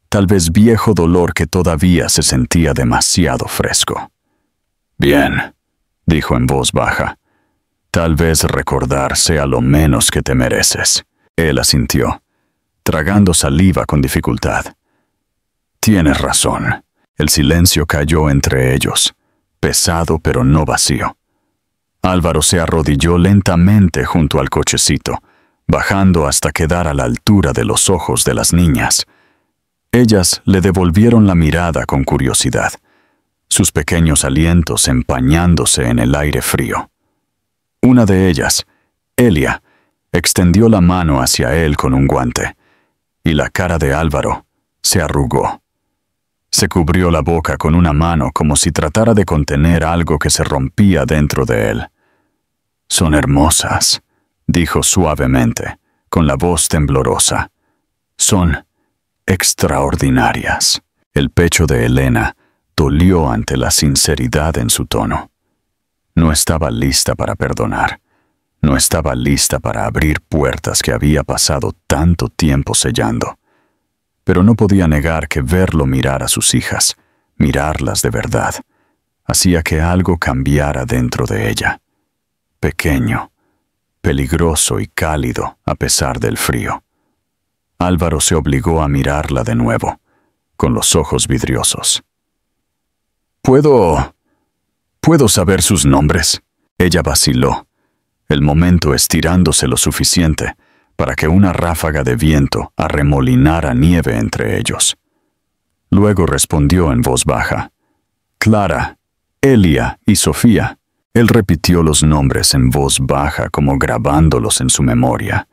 tal vez viejo dolor que todavía se sentía demasiado fresco. «Bien», dijo en voz baja. «Tal vez recordar sea lo menos que te mereces». Él asintió, tragando saliva con dificultad. «Tienes razón». El silencio cayó entre ellos, pesado pero no vacío. Álvaro se arrodilló lentamente junto al cochecito, bajando hasta quedar a la altura de los ojos de las niñas. Ellas le devolvieron la mirada con curiosidad, sus pequeños alientos empañándose en el aire frío. Una de ellas, Elia, extendió la mano hacia él con un guante, y la cara de Álvaro se arrugó. Se cubrió la boca con una mano como si tratara de contener algo que se rompía dentro de él. «Son hermosas», dijo suavemente, con la voz temblorosa. «Son extraordinarias». El pecho de Elena dolió ante la sinceridad en su tono. No estaba lista para perdonar. No estaba lista para abrir puertas que había pasado tanto tiempo sellando. Pero no podía negar que verlo mirar a sus hijas, mirarlas de verdad, hacía que algo cambiara dentro de ella. Pequeño, peligroso y cálido a pesar del frío. Álvaro se obligó a mirarla de nuevo, con los ojos vidriosos. ¿Puedo saber sus nombres?» Ella vaciló, el momento estirándose lo suficiente para que una ráfaga de viento arremolinara nieve entre ellos. Luego respondió en voz baja: «Clara, Elia y Sofía». Él repitió los nombres en voz baja como grabándolos en su memoria.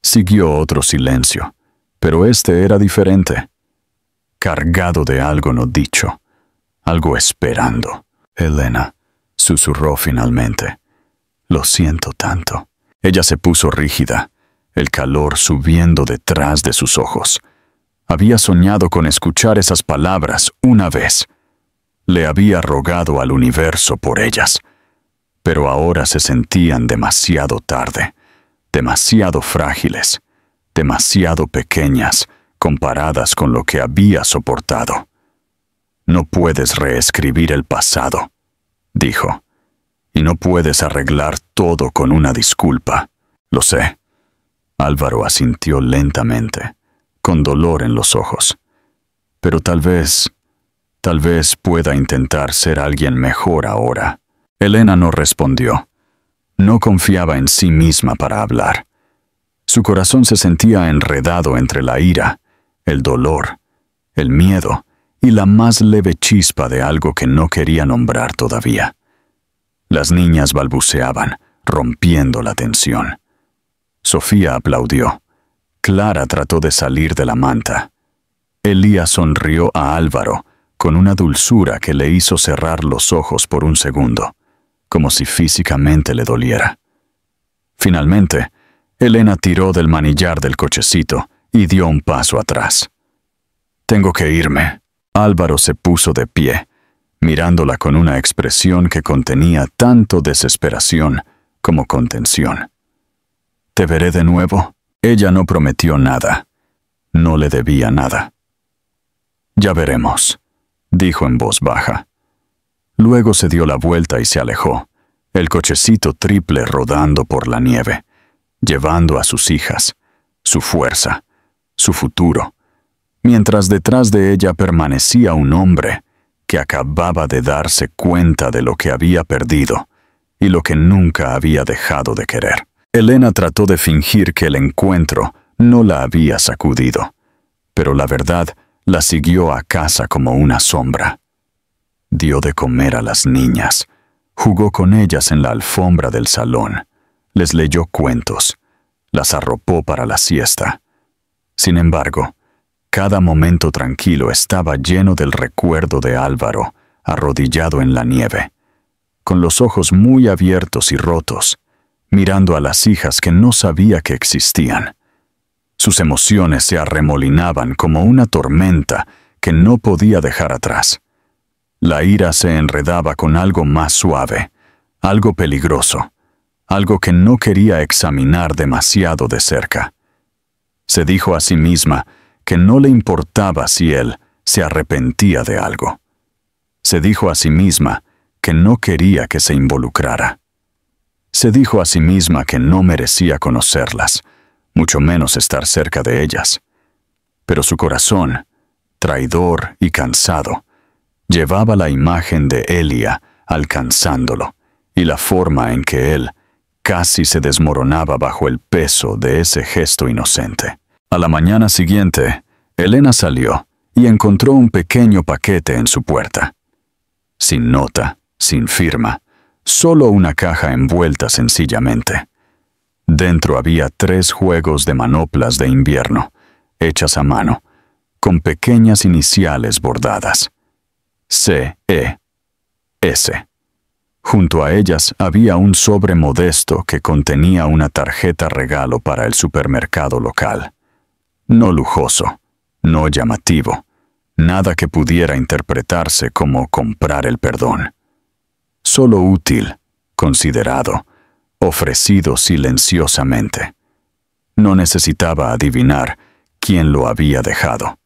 Siguió otro silencio, pero este era diferente, cargado de algo no dicho, algo esperando. «Elena», susurró finalmente. «Lo siento tanto». Ella se puso rígida, el calor subiendo detrás de sus ojos. Había soñado con escuchar esas palabras una vez. Le había rogado al universo por ellas, pero ahora se sentían demasiado tarde, demasiado frágiles, demasiado pequeñas comparadas con lo que había soportado. «No puedes reescribir el pasado», dijo, «y no puedes arreglar todo con una disculpa». «Lo sé». Álvaro asintió lentamente, con dolor en los ojos. «Pero tal vez pueda intentar ser alguien mejor ahora». Elena no respondió. No confiaba en sí misma para hablar. Su corazón se sentía enredado entre la ira, el dolor, el miedo y la más leve chispa de algo que no quería nombrar todavía. Las niñas balbuceaban, rompiendo la tensión. Sofía aplaudió. Clara trató de salir de la manta. Elías sonrió a Álvaro con una dulzura que le hizo cerrar los ojos por un segundo, como si físicamente le doliera. Finalmente, Elena tiró del manillar del cochecito y dio un paso atrás. «Tengo que irme». Álvaro se puso de pie, mirándola con una expresión que contenía tanto desesperación como contención. «¿Te veré de nuevo?» Ella no prometió nada. No le debía nada. «Ya veremos», dijo en voz baja. Luego se dio la vuelta y se alejó, el cochecito triple rodando por la nieve, llevando a sus hijas, su fuerza, su futuro, mientras detrás de ella permanecía un hombre que acababa de darse cuenta de lo que había perdido y lo que nunca había dejado de querer. Elena trató de fingir que el encuentro no la había sacudido, pero la verdad la siguió a casa como una sombra. Dio de comer a las niñas, jugó con ellas en la alfombra del salón, les leyó cuentos, las arropó para la siesta. Sin embargo, cada momento tranquilo estaba lleno del recuerdo de Álvaro, arrodillado en la nieve, con los ojos muy abiertos y rotos, mirando a las hijas que no sabía que existían. Sus emociones se arremolinaban como una tormenta que no podía dejar atrás. La ira se enredaba con algo más suave, algo peligroso, algo que no quería examinar demasiado de cerca. Se dijo a sí misma que no le importaba si él se arrepentía de algo. Se dijo a sí misma que no quería que se involucrara. Se dijo a sí misma que no merecía conocerlas, mucho menos estar cerca de ellas. Pero su corazón, traidor y cansado, llevaba la imagen de Elia alcanzándolo y la forma en que él casi se desmoronaba bajo el peso de ese gesto inocente. A la mañana siguiente, Elena salió y encontró un pequeño paquete en su puerta. Sin nota, sin firma, solo una caja envuelta sencillamente. Dentro había 3 juegos de manoplas de invierno, hechas a mano, con pequeñas iniciales bordadas. C.E.S. Junto a ellas había un sobre modesto que contenía una tarjeta regalo para el supermercado local. No lujoso, no llamativo, nada que pudiera interpretarse como comprar el perdón. Solo útil, considerado, ofrecido silenciosamente. No necesitaba adivinar quién lo había dejado.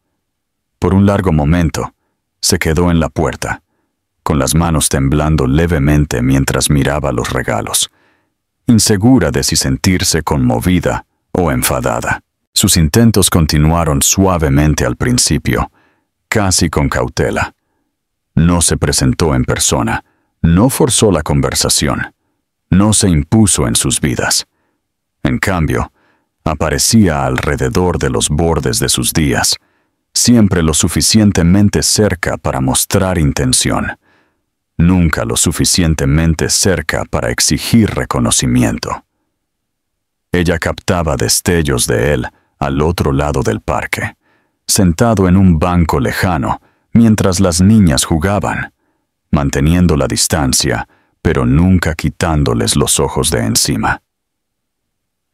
Por un largo momento, se quedó en la puerta, con las manos temblando levemente mientras miraba los regalos, insegura de si sentirse conmovida o enfadada. Sus intentos continuaron suavemente al principio, casi con cautela. No se presentó en persona, no forzó la conversación, no se impuso en sus vidas. En cambio, aparecía alrededor de los bordes de sus días, siempre lo suficientemente cerca para mostrar intención, nunca lo suficientemente cerca para exigir reconocimiento. Ella captaba destellos de él al otro lado del parque, sentado en un banco lejano mientras las niñas jugaban, manteniendo la distancia, pero nunca quitándoles los ojos de encima.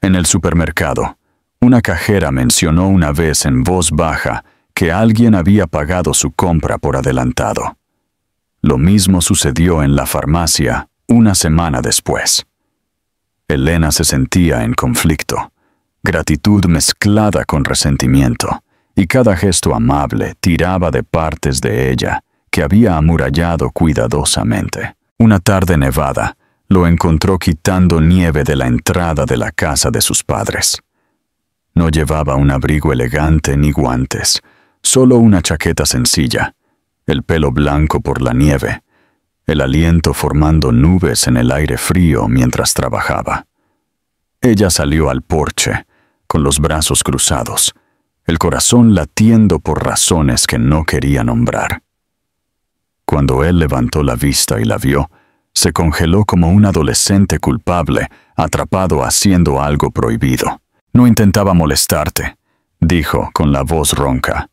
En el supermercado, una cajera mencionó una vez en voz baja que alguien había pagado su compra por adelantado. Lo mismo sucedió en la farmacia una semana después. Elena se sentía en conflicto, gratitud mezclada con resentimiento, y cada gesto amable tiraba de partes de ella que había amurallado cuidadosamente. Una tarde nevada, lo encontró quitando nieve de la entrada de la casa de sus padres. No llevaba un abrigo elegante ni guantes, solo una chaqueta sencilla, el pelo blanco por la nieve, el aliento formando nubes en el aire frío mientras trabajaba. Ella salió al porche, con los brazos cruzados, el corazón latiendo por razones que no quería nombrar. Cuando él levantó la vista y la vio, Se congeló como un adolescente culpable, atrapado haciendo algo prohibido. No intentaba molestarte, dijo con la voz ronca.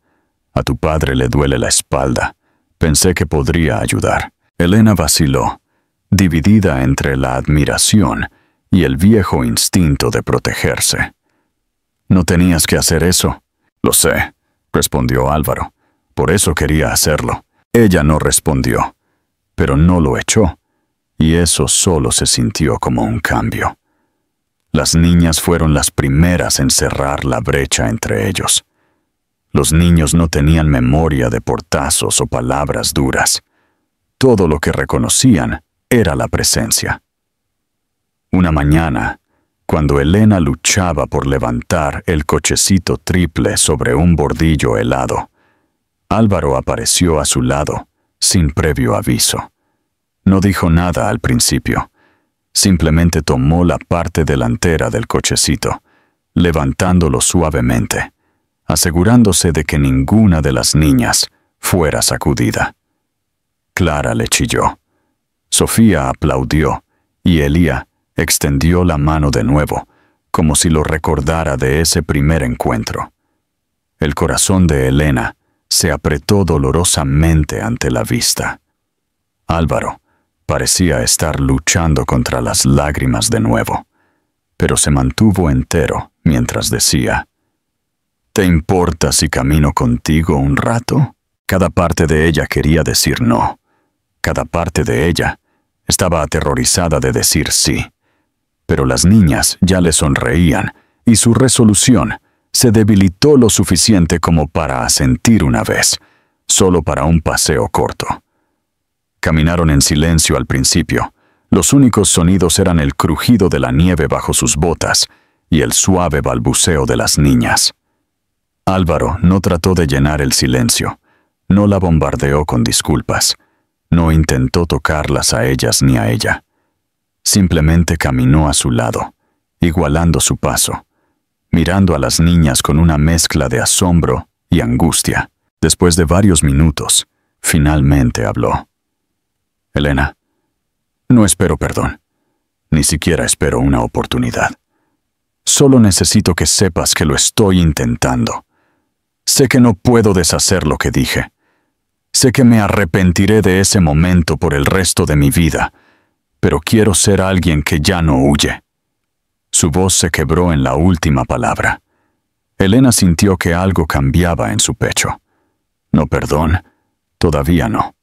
A tu padre le duele la espalda. Pensé que podría ayudar. Elena vaciló, dividida entre la admiración y el viejo instinto de protegerse. No tenías que hacer eso. Lo sé, respondió Álvaro. Por eso quería hacerlo. Ella no respondió, pero no lo echó, y eso solo se sintió como un cambio. Las niñas fueron las primeras en cerrar la brecha entre ellos. Los niños no tenían memoria de portazos o palabras duras. Todo lo que reconocían era la presencia. Una mañana, cuando Elena luchaba por levantar el cochecito triple sobre un bordillo helado, Álvaro apareció a su lado, sin previo aviso. No dijo nada al principio. Simplemente tomó la parte delantera del cochecito, levantándolo suavemente, asegurándose de que ninguna de las niñas fuera sacudida. Clara le chilló. Sofía aplaudió y Elía extendió la mano de nuevo, como si lo recordara de ese primer encuentro. El corazón de Elena se apretó dolorosamente ante la vista. Álvaro parecía estar luchando contra las lágrimas de nuevo, pero se mantuvo entero mientras decía: ¿Te importa si camino contigo un rato? Cada parte de ella quería decir no. Cada parte de ella estaba aterrorizada de decir sí. Pero las niñas ya le sonreían y su resolución se debilitó lo suficiente como para asentir una vez, solo para un paseo corto. Caminaron en silencio al principio. Los únicos sonidos eran el crujido de la nieve bajo sus botas y el suave balbuceo de las niñas. Álvaro no trató de llenar el silencio, no la bombardeó con disculpas, no intentó tocarlas a ellas ni a ella. Simplemente caminó a su lado, igualando su paso, mirando a las niñas con una mezcla de asombro y angustia. Después de varios minutos, finalmente habló. Elena, no espero perdón, ni siquiera espero una oportunidad. Solo necesito que sepas que lo estoy intentando. Sé que no puedo deshacer lo que dije. Sé que me arrepentiré de ese momento por el resto de mi vida, pero quiero ser alguien que ya no huye. Su voz se quebró en la última palabra. Elena sintió que algo cambiaba en su pecho. No perdón, todavía no,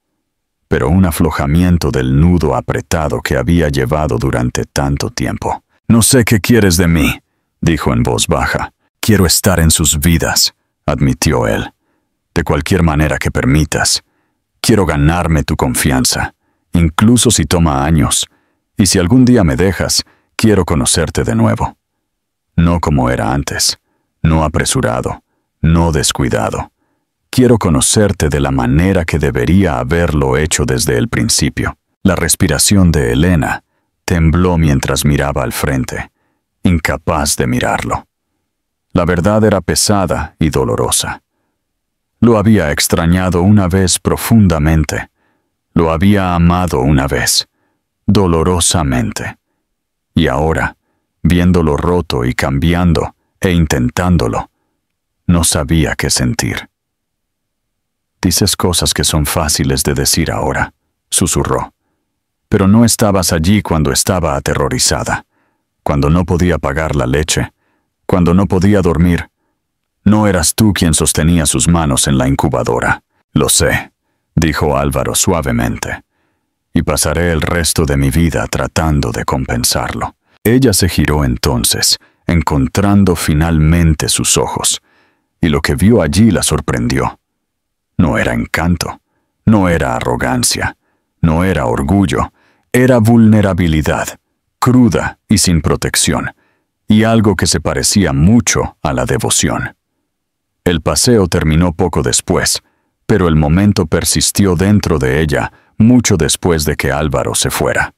pero un aflojamiento del nudo apretado que había llevado durante tanto tiempo. No sé qué quieres de mí, dijo en voz baja. Quiero estar en sus vidas, admitió él. De cualquier manera que permitas. Quiero ganarme tu confianza, incluso si toma años, y si algún día me dejas, quiero conocerte de nuevo. No como era antes, no apresurado, no descuidado. Quiero conocerte de la manera que debería haberlo hecho desde el principio. La respiración de Elena tembló mientras miraba al frente, incapaz de mirarlo. La verdad era pesada y dolorosa. Lo había extrañado una vez profundamente. Lo había amado una vez, dolorosamente. Y ahora, viéndolo roto y cambiando e intentándolo, no sabía qué sentir. Dices cosas que son fáciles de decir ahora, susurró. Pero no estabas allí cuando estaba aterrorizada, cuando no podía pagar la leche, cuando no podía dormir. No eras tú quien sostenía sus manos en la incubadora. Lo sé, dijo Álvaro suavemente, y pasaré el resto de mi vida tratando de compensarlo. Ella se giró entonces, encontrando finalmente sus ojos, y lo que vio allí la sorprendió. No era encanto, no era arrogancia, no era orgullo, era vulnerabilidad, cruda y sin protección, y algo que se parecía mucho a la devoción. El paseo terminó poco después, pero el momento persistió dentro de ella mucho después de que Álvaro se fuera.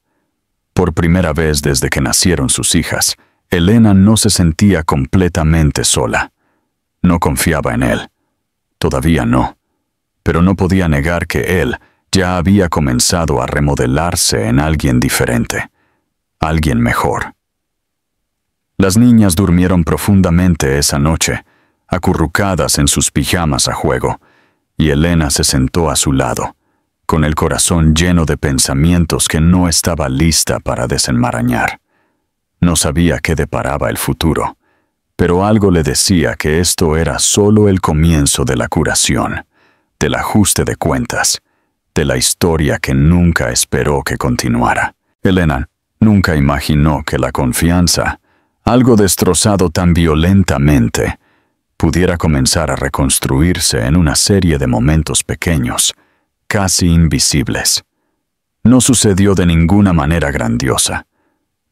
Por primera vez desde que nacieron sus hijas, Elena no se sentía completamente sola. No confiaba en él. Todavía no. Pero no podía negar que él ya había comenzado a remodelarse en alguien diferente, alguien mejor. Las niñas durmieron profundamente esa noche, acurrucadas en sus pijamas a juego, y Elena se sentó a su lado, con el corazón lleno de pensamientos que no estaba lista para desenmarañar. No sabía qué deparaba el futuro, pero algo le decía que esto era solo el comienzo de la curación, del ajuste de cuentas, de la historia que nunca esperó que continuara. Elena nunca imaginó que la confianza, algo destrozado tan violentamente, pudiera comenzar a reconstruirse en una serie de momentos pequeños, casi invisibles. No sucedió de ninguna manera grandiosa.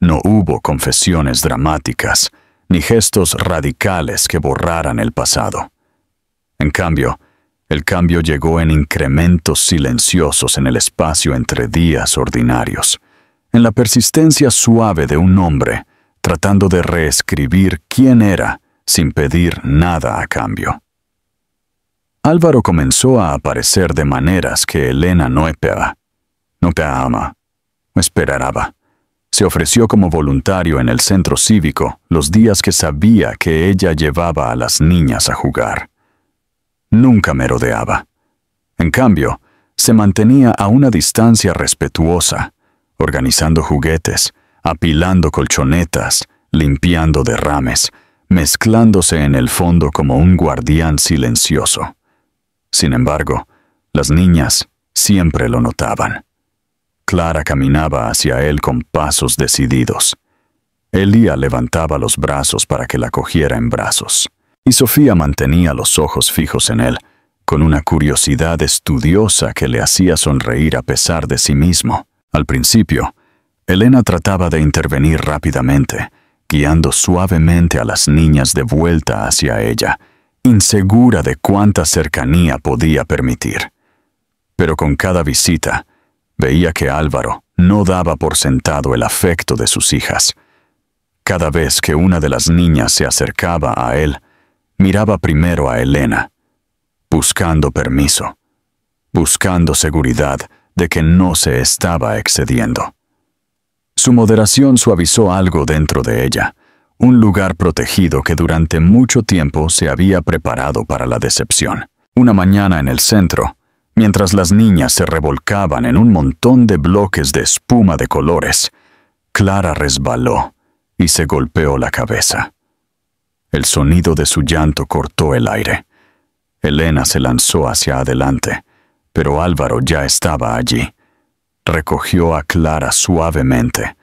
No hubo confesiones dramáticas, ni gestos radicales que borraran el pasado. En cambio, el cambio llegó en incrementos silenciosos en el espacio entre días ordinarios, en la persistencia suave de un hombre tratando de reescribir quién era sin pedir nada a cambio. Álvaro comenzó a aparecer de maneras que Elena no esperaba. Se ofreció como voluntario en el centro cívico los días que sabía que ella llevaba a las niñas a jugar. Nunca merodeaba. En cambio, se mantenía a una distancia respetuosa, organizando juguetes, apilando colchonetas, limpiando derrames, mezclándose en el fondo como un guardián silencioso. Sin embargo, las niñas siempre lo notaban. Clara caminaba hacia él con pasos decididos. Elía levantaba los brazos para que la cogiera en brazos, y Sofía mantenía los ojos fijos en él, con una curiosidad estudiosa que le hacía sonreír a pesar de sí mismo. Al principio, Elena trataba de intervenir rápidamente, guiando suavemente a las niñas de vuelta hacia ella, insegura de cuánta cercanía podía permitir. Pero con cada visita, veía que Álvaro no daba por sentado el afecto de sus hijas. Cada vez que una de las niñas se acercaba a él, miraba primero a Elena, buscando permiso, buscando seguridad de que no se estaba excediendo. Su moderación suavizó algo dentro de ella, un lugar protegido que durante mucho tiempo se había preparado para la decepción. Una mañana en el centro, mientras las niñas se revolcaban en un montón de bloques de espuma de colores, Clara resbaló y se golpeó la cabeza. El sonido de su llanto cortó el aire. Elena se lanzó hacia adelante, pero Álvaro ya estaba allí. Recogió a Clara suavemente,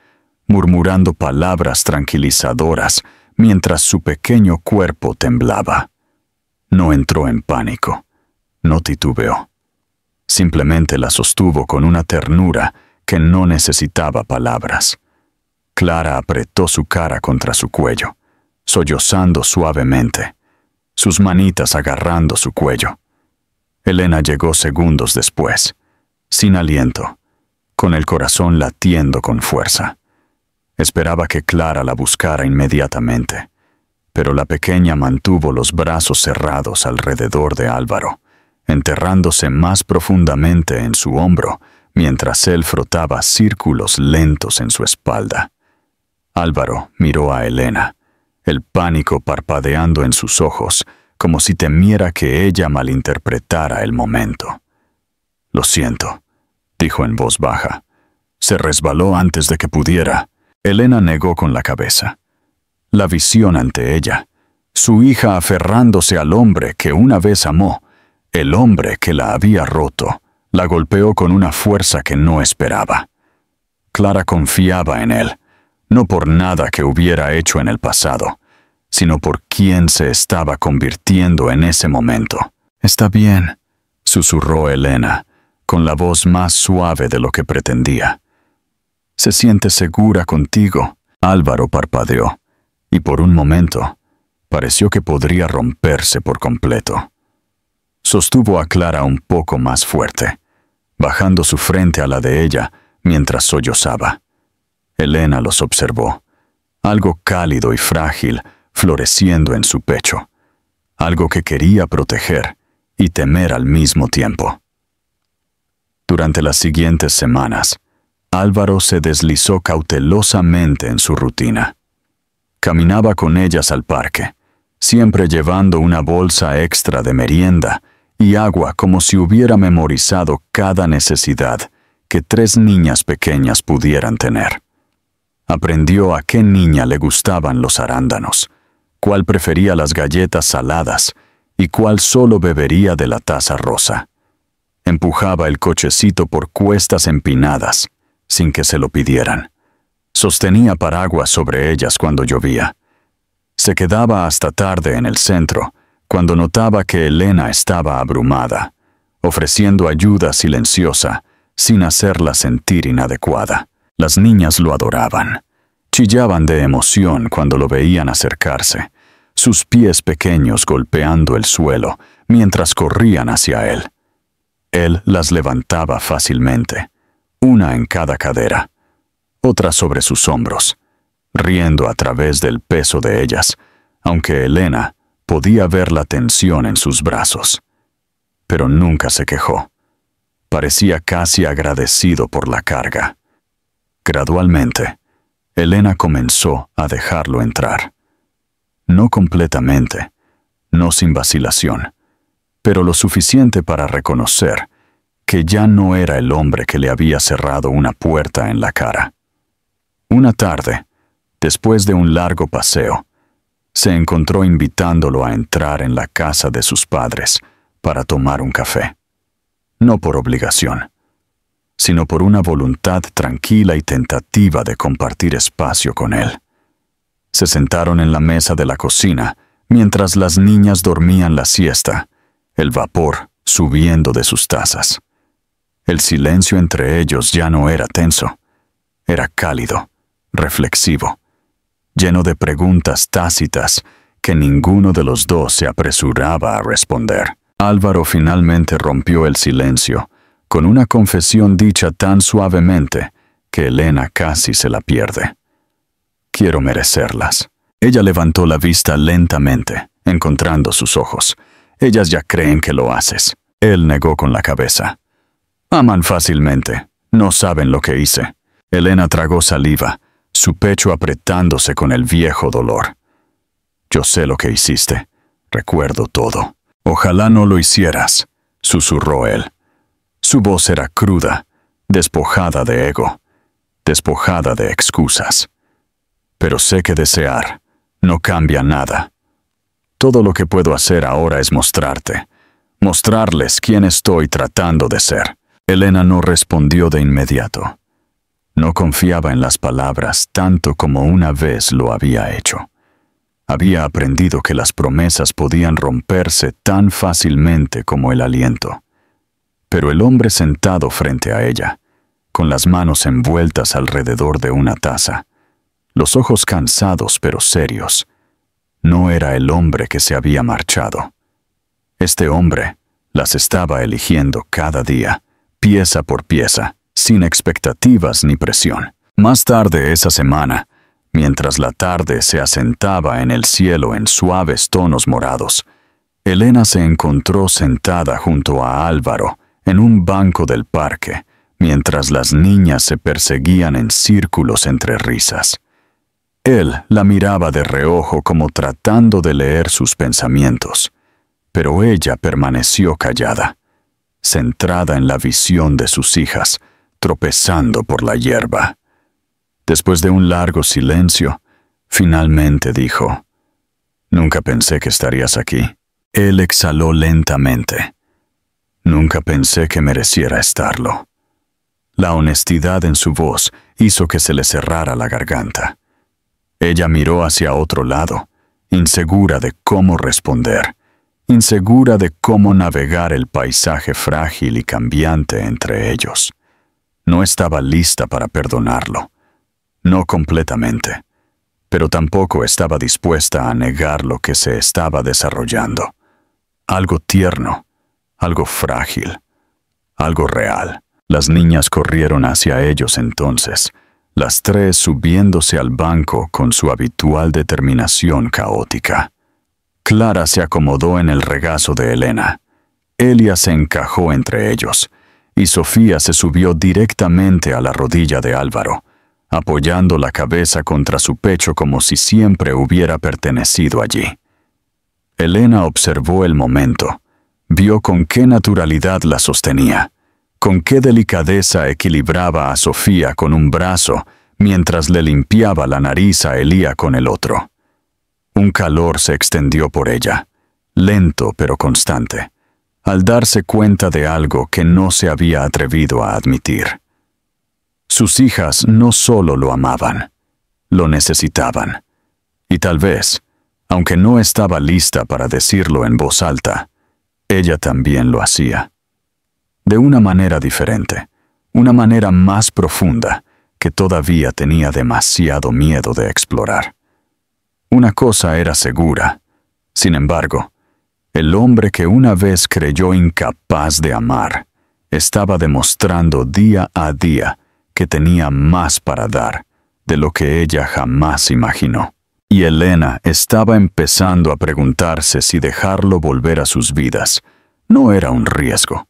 murmurando palabras tranquilizadoras mientras su pequeño cuerpo temblaba. No entró en pánico, no titubeó. Simplemente la sostuvo con una ternura que no necesitaba palabras. Clara apretó su cara contra su cuello, sollozando suavemente, sus manitas agarrando su cuello. Elena llegó segundos después, sin aliento, con el corazón latiendo con fuerza. Esperaba que Clara la buscara inmediatamente, pero la pequeña mantuvo los brazos cerrados alrededor de Álvaro, enterrándose más profundamente en su hombro mientras él frotaba círculos lentos en su espalda. Álvaro miró a Elena, el pánico parpadeando en sus ojos, como si temiera que ella malinterpretara el momento. «Lo siento», dijo en voz baja. «Se resbaló antes de que pudiera». Elena negó con la cabeza. La visión ante ella, su hija aferrándose al hombre que una vez amó, el hombre que la había roto, la golpeó con una fuerza que no esperaba. Clara confiaba en él, no por nada que hubiera hecho en el pasado, sino por quién se estaba convirtiendo en ese momento. «Está bien», susurró Elena, con la voz más suave de lo que pretendía. «¿Se siente segura contigo?» Álvaro parpadeó, y por un momento pareció que podría romperse por completo. Sostuvo a Clara un poco más fuerte, bajando su frente a la de ella mientras sollozaba. Elena los observó, algo cálido y frágil floreciendo en su pecho, algo que quería proteger y temer al mismo tiempo. Durante las siguientes semanas, Álvaro se deslizó cautelosamente en su rutina. Caminaba con ellas al parque, siempre llevando una bolsa extra de merienda y agua, como si hubiera memorizado cada necesidad que 3 niñas pequeñas pudieran tener. Aprendió a qué niña le gustaban los arándanos, cuál prefería las galletas saladas y cuál solo bebería de la taza rosa. Empujaba el cochecito por cuestas empinadas, sin que se lo pidieran. Sostenía paraguas sobre ellas cuando llovía. Se quedaba hasta tarde en el centro, cuando notaba que Elena estaba abrumada, ofreciendo ayuda silenciosa, sin hacerla sentir inadecuada. Las niñas lo adoraban. Chillaban de emoción cuando lo veían acercarse, sus pies pequeños golpeando el suelo mientras corrían hacia él. Él las levantaba fácilmente, una en cada cadera, otra sobre sus hombros, riendo a través del peso de ellas, aunque Elena podía ver la tensión en sus brazos. Pero nunca se quejó. Parecía casi agradecido por la carga. Gradualmente, Elena comenzó a dejarlo entrar. No completamente, no sin vacilación, pero lo suficiente para reconocer que ya no era el hombre que le había cerrado una puerta en la cara. Una tarde, después de un largo paseo, se encontró invitándolo a entrar en la casa de sus padres para tomar un café. No por obligación, sino por una voluntad tranquila y tentativa de compartir espacio con él. Se sentaron en la mesa de la cocina mientras las niñas dormían la siesta, el vapor subiendo de sus tazas. El silencio entre ellos ya no era tenso, era cálido, reflexivo, lleno de preguntas tácitas que ninguno de los dos se apresuraba a responder. Álvaro finalmente rompió el silencio, con una confesión dicha tan suavemente que Elena casi se la pierde. Quiero merecerlas. Ella levantó la vista lentamente, encontrando sus ojos. Ellas ya creen que lo haces. Él negó con la cabeza. Aman fácilmente. No saben lo que hice. Elena tragó saliva, su pecho apretándose con el viejo dolor. Yo sé lo que hiciste. Recuerdo todo. Ojalá no lo hicieras, susurró él. Su voz era cruda, despojada de ego, despojada de excusas. Pero sé que desear no cambia nada. Todo lo que puedo hacer ahora es mostrarles quién estoy tratando de ser. Elena no respondió de inmediato. No confiaba en las palabras tanto como una vez lo había hecho. Había aprendido que las promesas podían romperse tan fácilmente como el aliento. Pero el hombre sentado frente a ella, con las manos envueltas alrededor de una taza, los ojos cansados pero serios, no era el hombre que se había marchado. Este hombre las estaba eligiendo cada día, pieza por pieza, sin expectativas ni presión. Más tarde esa semana, mientras la tarde se asentaba en el cielo en suaves tonos morados, Elena se encontró sentada junto a Álvaro en un banco del parque, mientras las niñas se perseguían en círculos entre risas. Él la miraba de reojo como tratando de leer sus pensamientos, pero ella permaneció callada, centrada en la visión de sus hijas, tropezando por la hierba. Después de un largo silencio, finalmente dijo, «Nunca pensé que estarías aquí». Él exhaló lentamente. «Nunca pensé que mereciera estarlo». La honestidad en su voz hizo que se le cerrara la garganta. Ella miró hacia otro lado, insegura de cómo responder, insegura de cómo navegar el paisaje frágil y cambiante entre ellos. No estaba lista para perdonarlo. No completamente, pero tampoco estaba dispuesta a negar lo que se estaba desarrollando. Algo tierno, algo frágil, algo real. Las niñas corrieron hacia ellos entonces, las 3 subiéndose al banco con su habitual determinación caótica. Clara se acomodó en el regazo de Elena. Elia se encajó entre ellos, y Sofía se subió directamente a la rodilla de Álvaro, apoyando la cabeza contra su pecho como si siempre hubiera pertenecido allí. Elena observó el momento, vio con qué naturalidad la sostenía, con qué delicadeza equilibraba a Sofía con un brazo mientras le limpiaba la nariz a Elía con el otro. Un calor se extendió por ella, lento pero constante, al darse cuenta de algo que no se había atrevido a admitir. Sus hijas no solo lo amaban, lo necesitaban. Y tal vez, aunque no estaba lista para decirlo en voz alta, ella también lo hacía. De una manera diferente, una manera más profunda que todavía tenía demasiado miedo de explorar. Una cosa era segura, sin embargo, el hombre que una vez creyó incapaz de amar estaba demostrando día a día que tenía más para dar de lo que ella jamás imaginó. Y Elena estaba empezando a preguntarse si dejarlo volver a sus vidas no era un riesgo,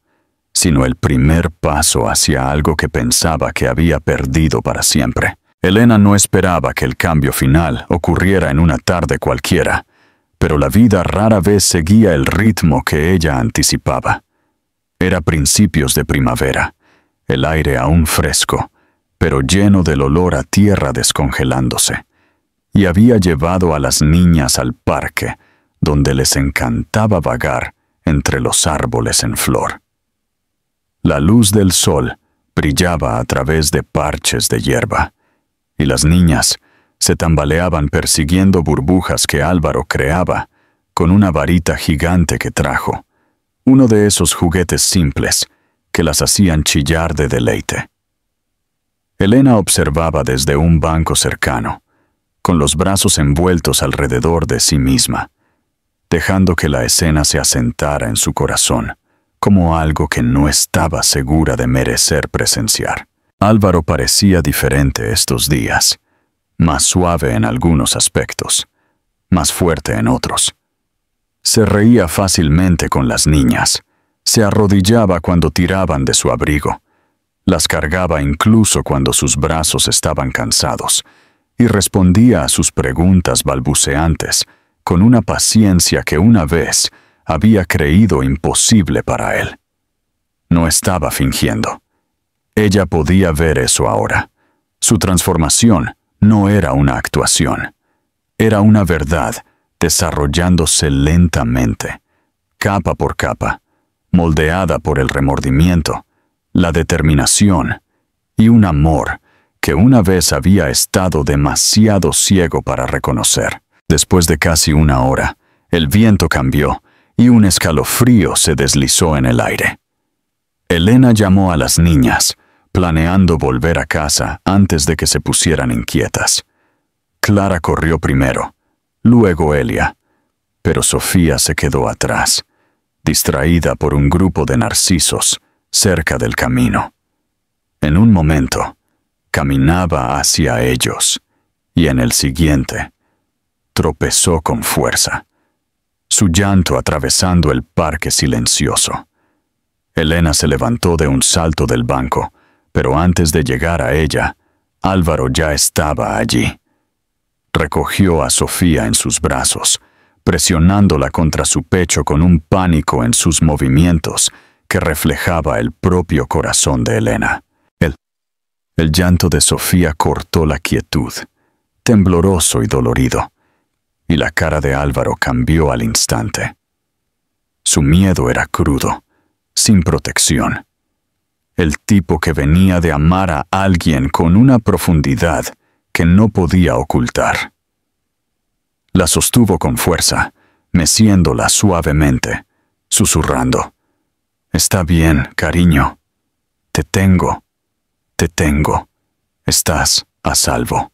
sino el primer paso hacia algo que pensaba que había perdido para siempre. Elena no esperaba que el cambio final ocurriera en una tarde cualquiera, pero la vida rara vez seguía el ritmo que ella anticipaba. Era principios de primavera, el aire aún fresco, pero lleno del olor a tierra descongelándose, y había llevado a las niñas al parque, donde les encantaba vagar entre los árboles en flor. La luz del sol brillaba a través de parches de hierba, y las niñas se tambaleaban persiguiendo burbujas que Álvaro creaba con una varita gigante que trajo, uno de esos juguetes simples que las hacían chillar de deleite. Elena observaba desde un banco cercano, con los brazos envueltos alrededor de sí misma, dejando que la escena se asentara en su corazón, como algo que no estaba segura de merecer presenciar. Álvaro parecía diferente estos días, más suave en algunos aspectos, más fuerte en otros. Se reía fácilmente con las niñas, se arrodillaba cuando tiraban de su abrigo, las cargaba incluso cuando sus brazos estaban cansados, y respondía a sus preguntas balbuceantes con una paciencia que una vez había creído imposible para él. No estaba fingiendo. Ella podía ver eso ahora. Su transformación no era una actuación. Era una verdad desarrollándose lentamente, capa por capa, moldeada por el remordimiento, la determinación y un amor que una vez había estado demasiado ciego para reconocer. Después de casi una hora, el viento cambió y un escalofrío se deslizó en el aire. Elena llamó a las niñas, planeando volver a casa antes de que se pusieran inquietas. Clara corrió primero, luego Elia, pero Sofía se quedó atrás, distraída por un grupo de narcisos cerca del camino. En un momento, caminaba hacia ellos, y en el siguiente, tropezó con fuerza, su llanto atravesando el parque silencioso. Elena se levantó de un salto del banco, pero antes de llegar a ella, Álvaro ya estaba allí. Recogió a Sofía en sus brazos, presionándola contra su pecho con un pánico en sus movimientos que reflejaba el propio corazón de Elena. El llanto de Sofía cortó la quietud, tembloroso y dolorido, y la cara de Álvaro cambió al instante. Su miedo era crudo, sin protección. El tipo que venía de amar a alguien con una profundidad que no podía ocultar. La sostuvo con fuerza, meciéndola suavemente, susurrando: «Está bien, cariño. Te tengo. Estás a salvo».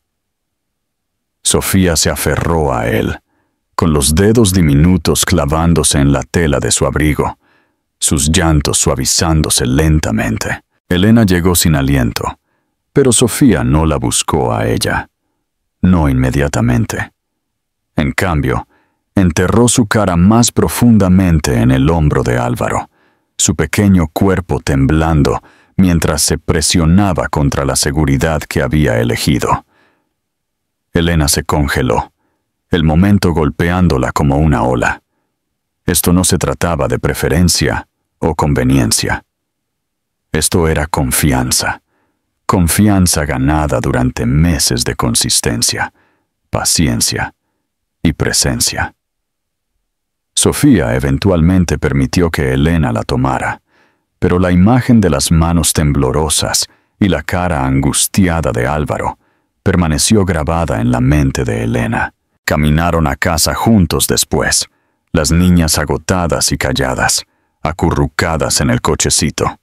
Sofía se aferró a él, con los dedos diminutos clavándose en la tela de su abrigo, sus llantos suavizándose lentamente. Elena llegó sin aliento, pero Sofía no la buscó a ella. No inmediatamente. En cambio, enterró su cara más profundamente en el hombro de Álvaro, su pequeño cuerpo temblando mientras se presionaba contra la seguridad que había elegido. Elena se congeló, el momento golpeándola como una ola. Esto no se trataba de preferencia o conveniencia. Esto era confianza. Confianza ganada durante meses de consistencia, paciencia y presencia. Sofía eventualmente permitió que Elena la tomara, pero la imagen de las manos temblorosas y la cara angustiada de Álvaro permaneció grabada en la mente de Elena. Caminaron a casa juntos después, las niñas agotadas y calladas, acurrucadas en el cochecito.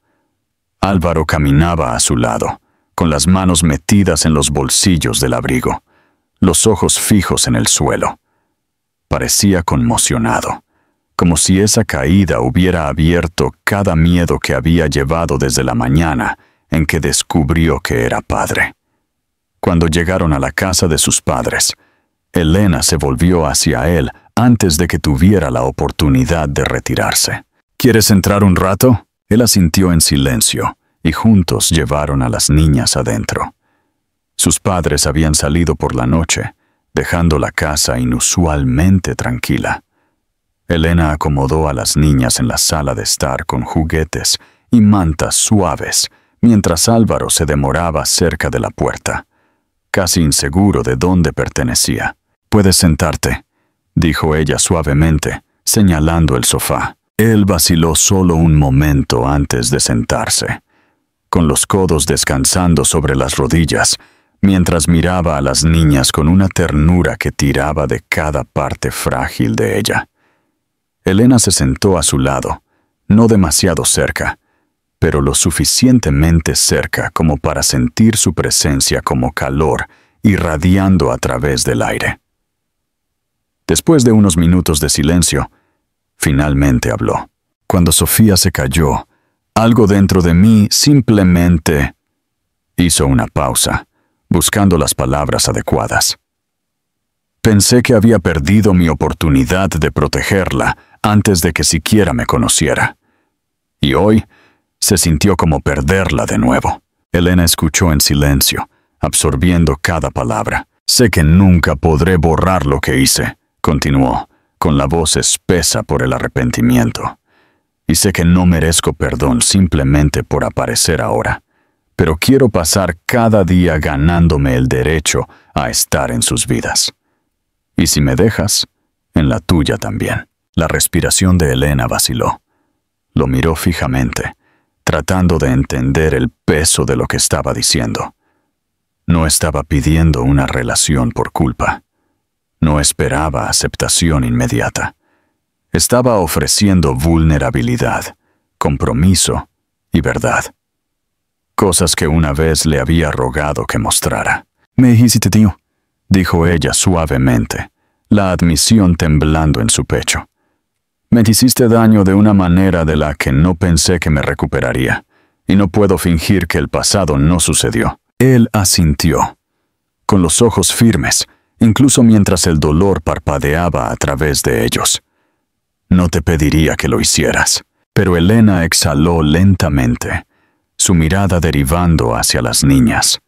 Álvaro caminaba a su lado, con las manos metidas en los bolsillos del abrigo, los ojos fijos en el suelo. Parecía conmocionado, como si esa caída hubiera abierto cada miedo que había llevado desde la mañana en que descubrió que era padre. Cuando llegaron a la casa de sus padres, Elena se volvió hacia él antes de que tuviera la oportunidad de retirarse. ¿Quieres entrar un rato? Él asintió en silencio, y juntos llevaron a las niñas adentro. Sus padres habían salido por la noche, dejando la casa inusualmente tranquila. Elena acomodó a las niñas en la sala de estar con juguetes y mantas suaves, mientras Álvaro se demoraba cerca de la puerta, casi inseguro de dónde pertenecía. «Puedes sentarte», dijo ella suavemente, señalando el sofá. Él vaciló solo un momento antes de sentarse, con los codos descansando sobre las rodillas, mientras miraba a las niñas con una ternura que tiraba de cada parte frágil de ella. Elena se sentó a su lado, no demasiado cerca, pero lo suficientemente cerca como para sentir su presencia como calor irradiando a través del aire. Después de unos minutos de silencio, finalmente habló. Cuando Sofía se calló, algo dentro de mí simplemente hizo una pausa, buscando las palabras adecuadas. Pensé que había perdido mi oportunidad de protegerla antes de que siquiera me conociera. Y hoy se sintió como perderla de nuevo. Elena escuchó en silencio, absorbiendo cada palabra. «Sé que nunca podré borrar lo que hice», continuó, con la voz espesa por el arrepentimiento. «Y sé que no merezco perdón simplemente por aparecer ahora, pero quiero pasar cada día ganándome el derecho a estar en sus vidas. Y si me dejas, en la tuya también». La respiración de Elena vaciló. Lo miró fijamente, tratando de entender el peso de lo que estaba diciendo. No estaba pidiendo una relación por culpa. No esperaba aceptación inmediata. Estaba ofreciendo vulnerabilidad, compromiso y verdad. Cosas que una vez le había rogado que mostrara. «Me dijiste, tío», dijo ella suavemente, la admisión temblando en su pecho. «Me hiciste daño de una manera de la que no pensé que me recuperaría, y no puedo fingir que el pasado no sucedió». Él asintió, con los ojos firmes, incluso mientras el dolor parpadeaba a través de ellos. «No te pediría que lo hicieras». Pero Elena exhaló lentamente, su mirada derivando hacia las niñas.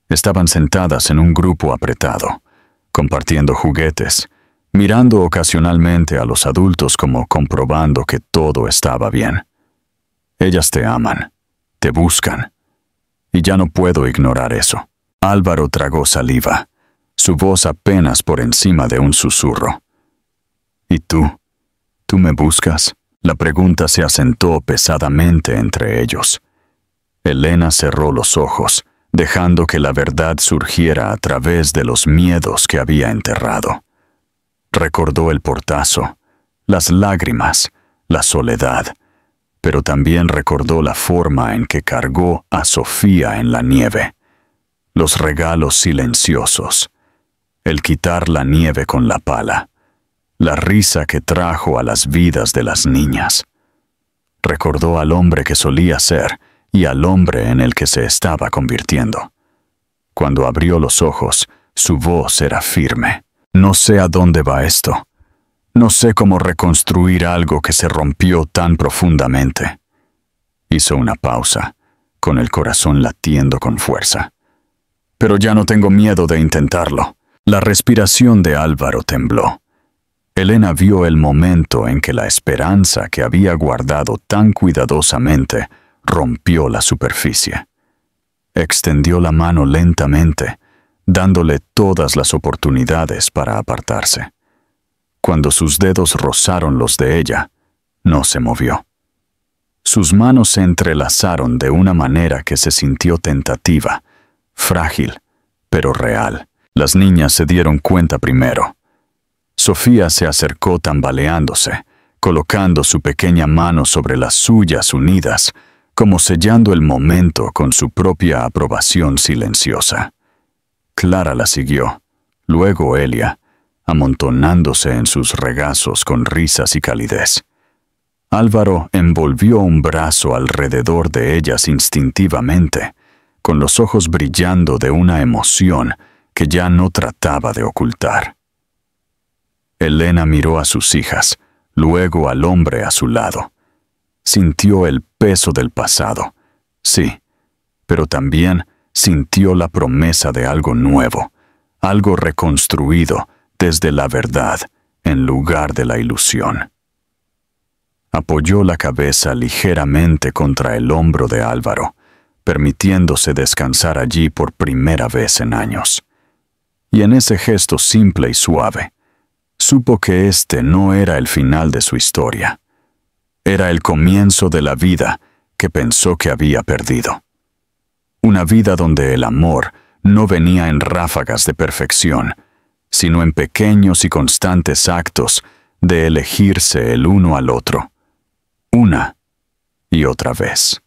Estaban sentadas en un grupo apretado, compartiendo juguetes, mirando ocasionalmente a los adultos como comprobando que todo estaba bien. «Ellas te aman, te buscan, y ya no puedo ignorar eso». Álvaro tragó saliva, su voz apenas por encima de un susurro. «¿Y tú? ¿Tú me buscas?». La pregunta se asentó pesadamente entre ellos. Elena cerró los ojos, dejando que la verdad surgiera a través de los miedos que había enterrado. Recordó el portazo, las lágrimas, la soledad, pero también recordó la forma en que cargó a Sofía en la nieve, los regalos silenciosos, el quitar la nieve con la pala, la risa que trajo a las vidas de las niñas. Recordó al hombre que solía ser y al hombre en el que se estaba convirtiendo. Cuando abrió los ojos, su voz era firme. «No sé a dónde va esto. No sé cómo reconstruir algo que se rompió tan profundamente. Hizo una pausa, con el corazón latiendo con fuerza. Pero ya no tengo miedo de intentarlo. La respiración de Álvaro tembló. Elena vio el momento en que la esperanza que había guardado tan cuidadosamente rompió la superficie. Extendió la mano lentamente, dándole todas las oportunidades para apartarse. Cuando sus dedos rozaron los de ella, no se movió. Sus manos se entrelazaron de una manera que se sintió tentativa, frágil, pero real. Las niñas se dieron cuenta primero. Sofía se acercó tambaleándose, colocando su pequeña mano sobre las suyas unidas, como sellando el momento con su propia aprobación silenciosa. Clara la siguió, luego Elia, amontonándose en sus regazos con risas y calidez. Álvaro envolvió un brazo alrededor de ellas instintivamente, con los ojos brillando de una emoción que ya no trataba de ocultar. Elena miró a sus hijas, luego al hombre a su lado. Sintió el peso del pasado, sí, pero también sintió la promesa de algo nuevo, algo reconstruido desde la verdad en lugar de la ilusión. Apoyó la cabeza ligeramente contra el hombro de Álvaro, permitiéndose descansar allí por primera vez en años. Y en ese gesto simple y suave, supo que este no era el final de su historia. Era el comienzo de la vida que pensó que había perdido. Una vida donde el amor no venía en ráfagas de perfección, sino en pequeños y constantes actos de elegirse el uno al otro, una y otra vez.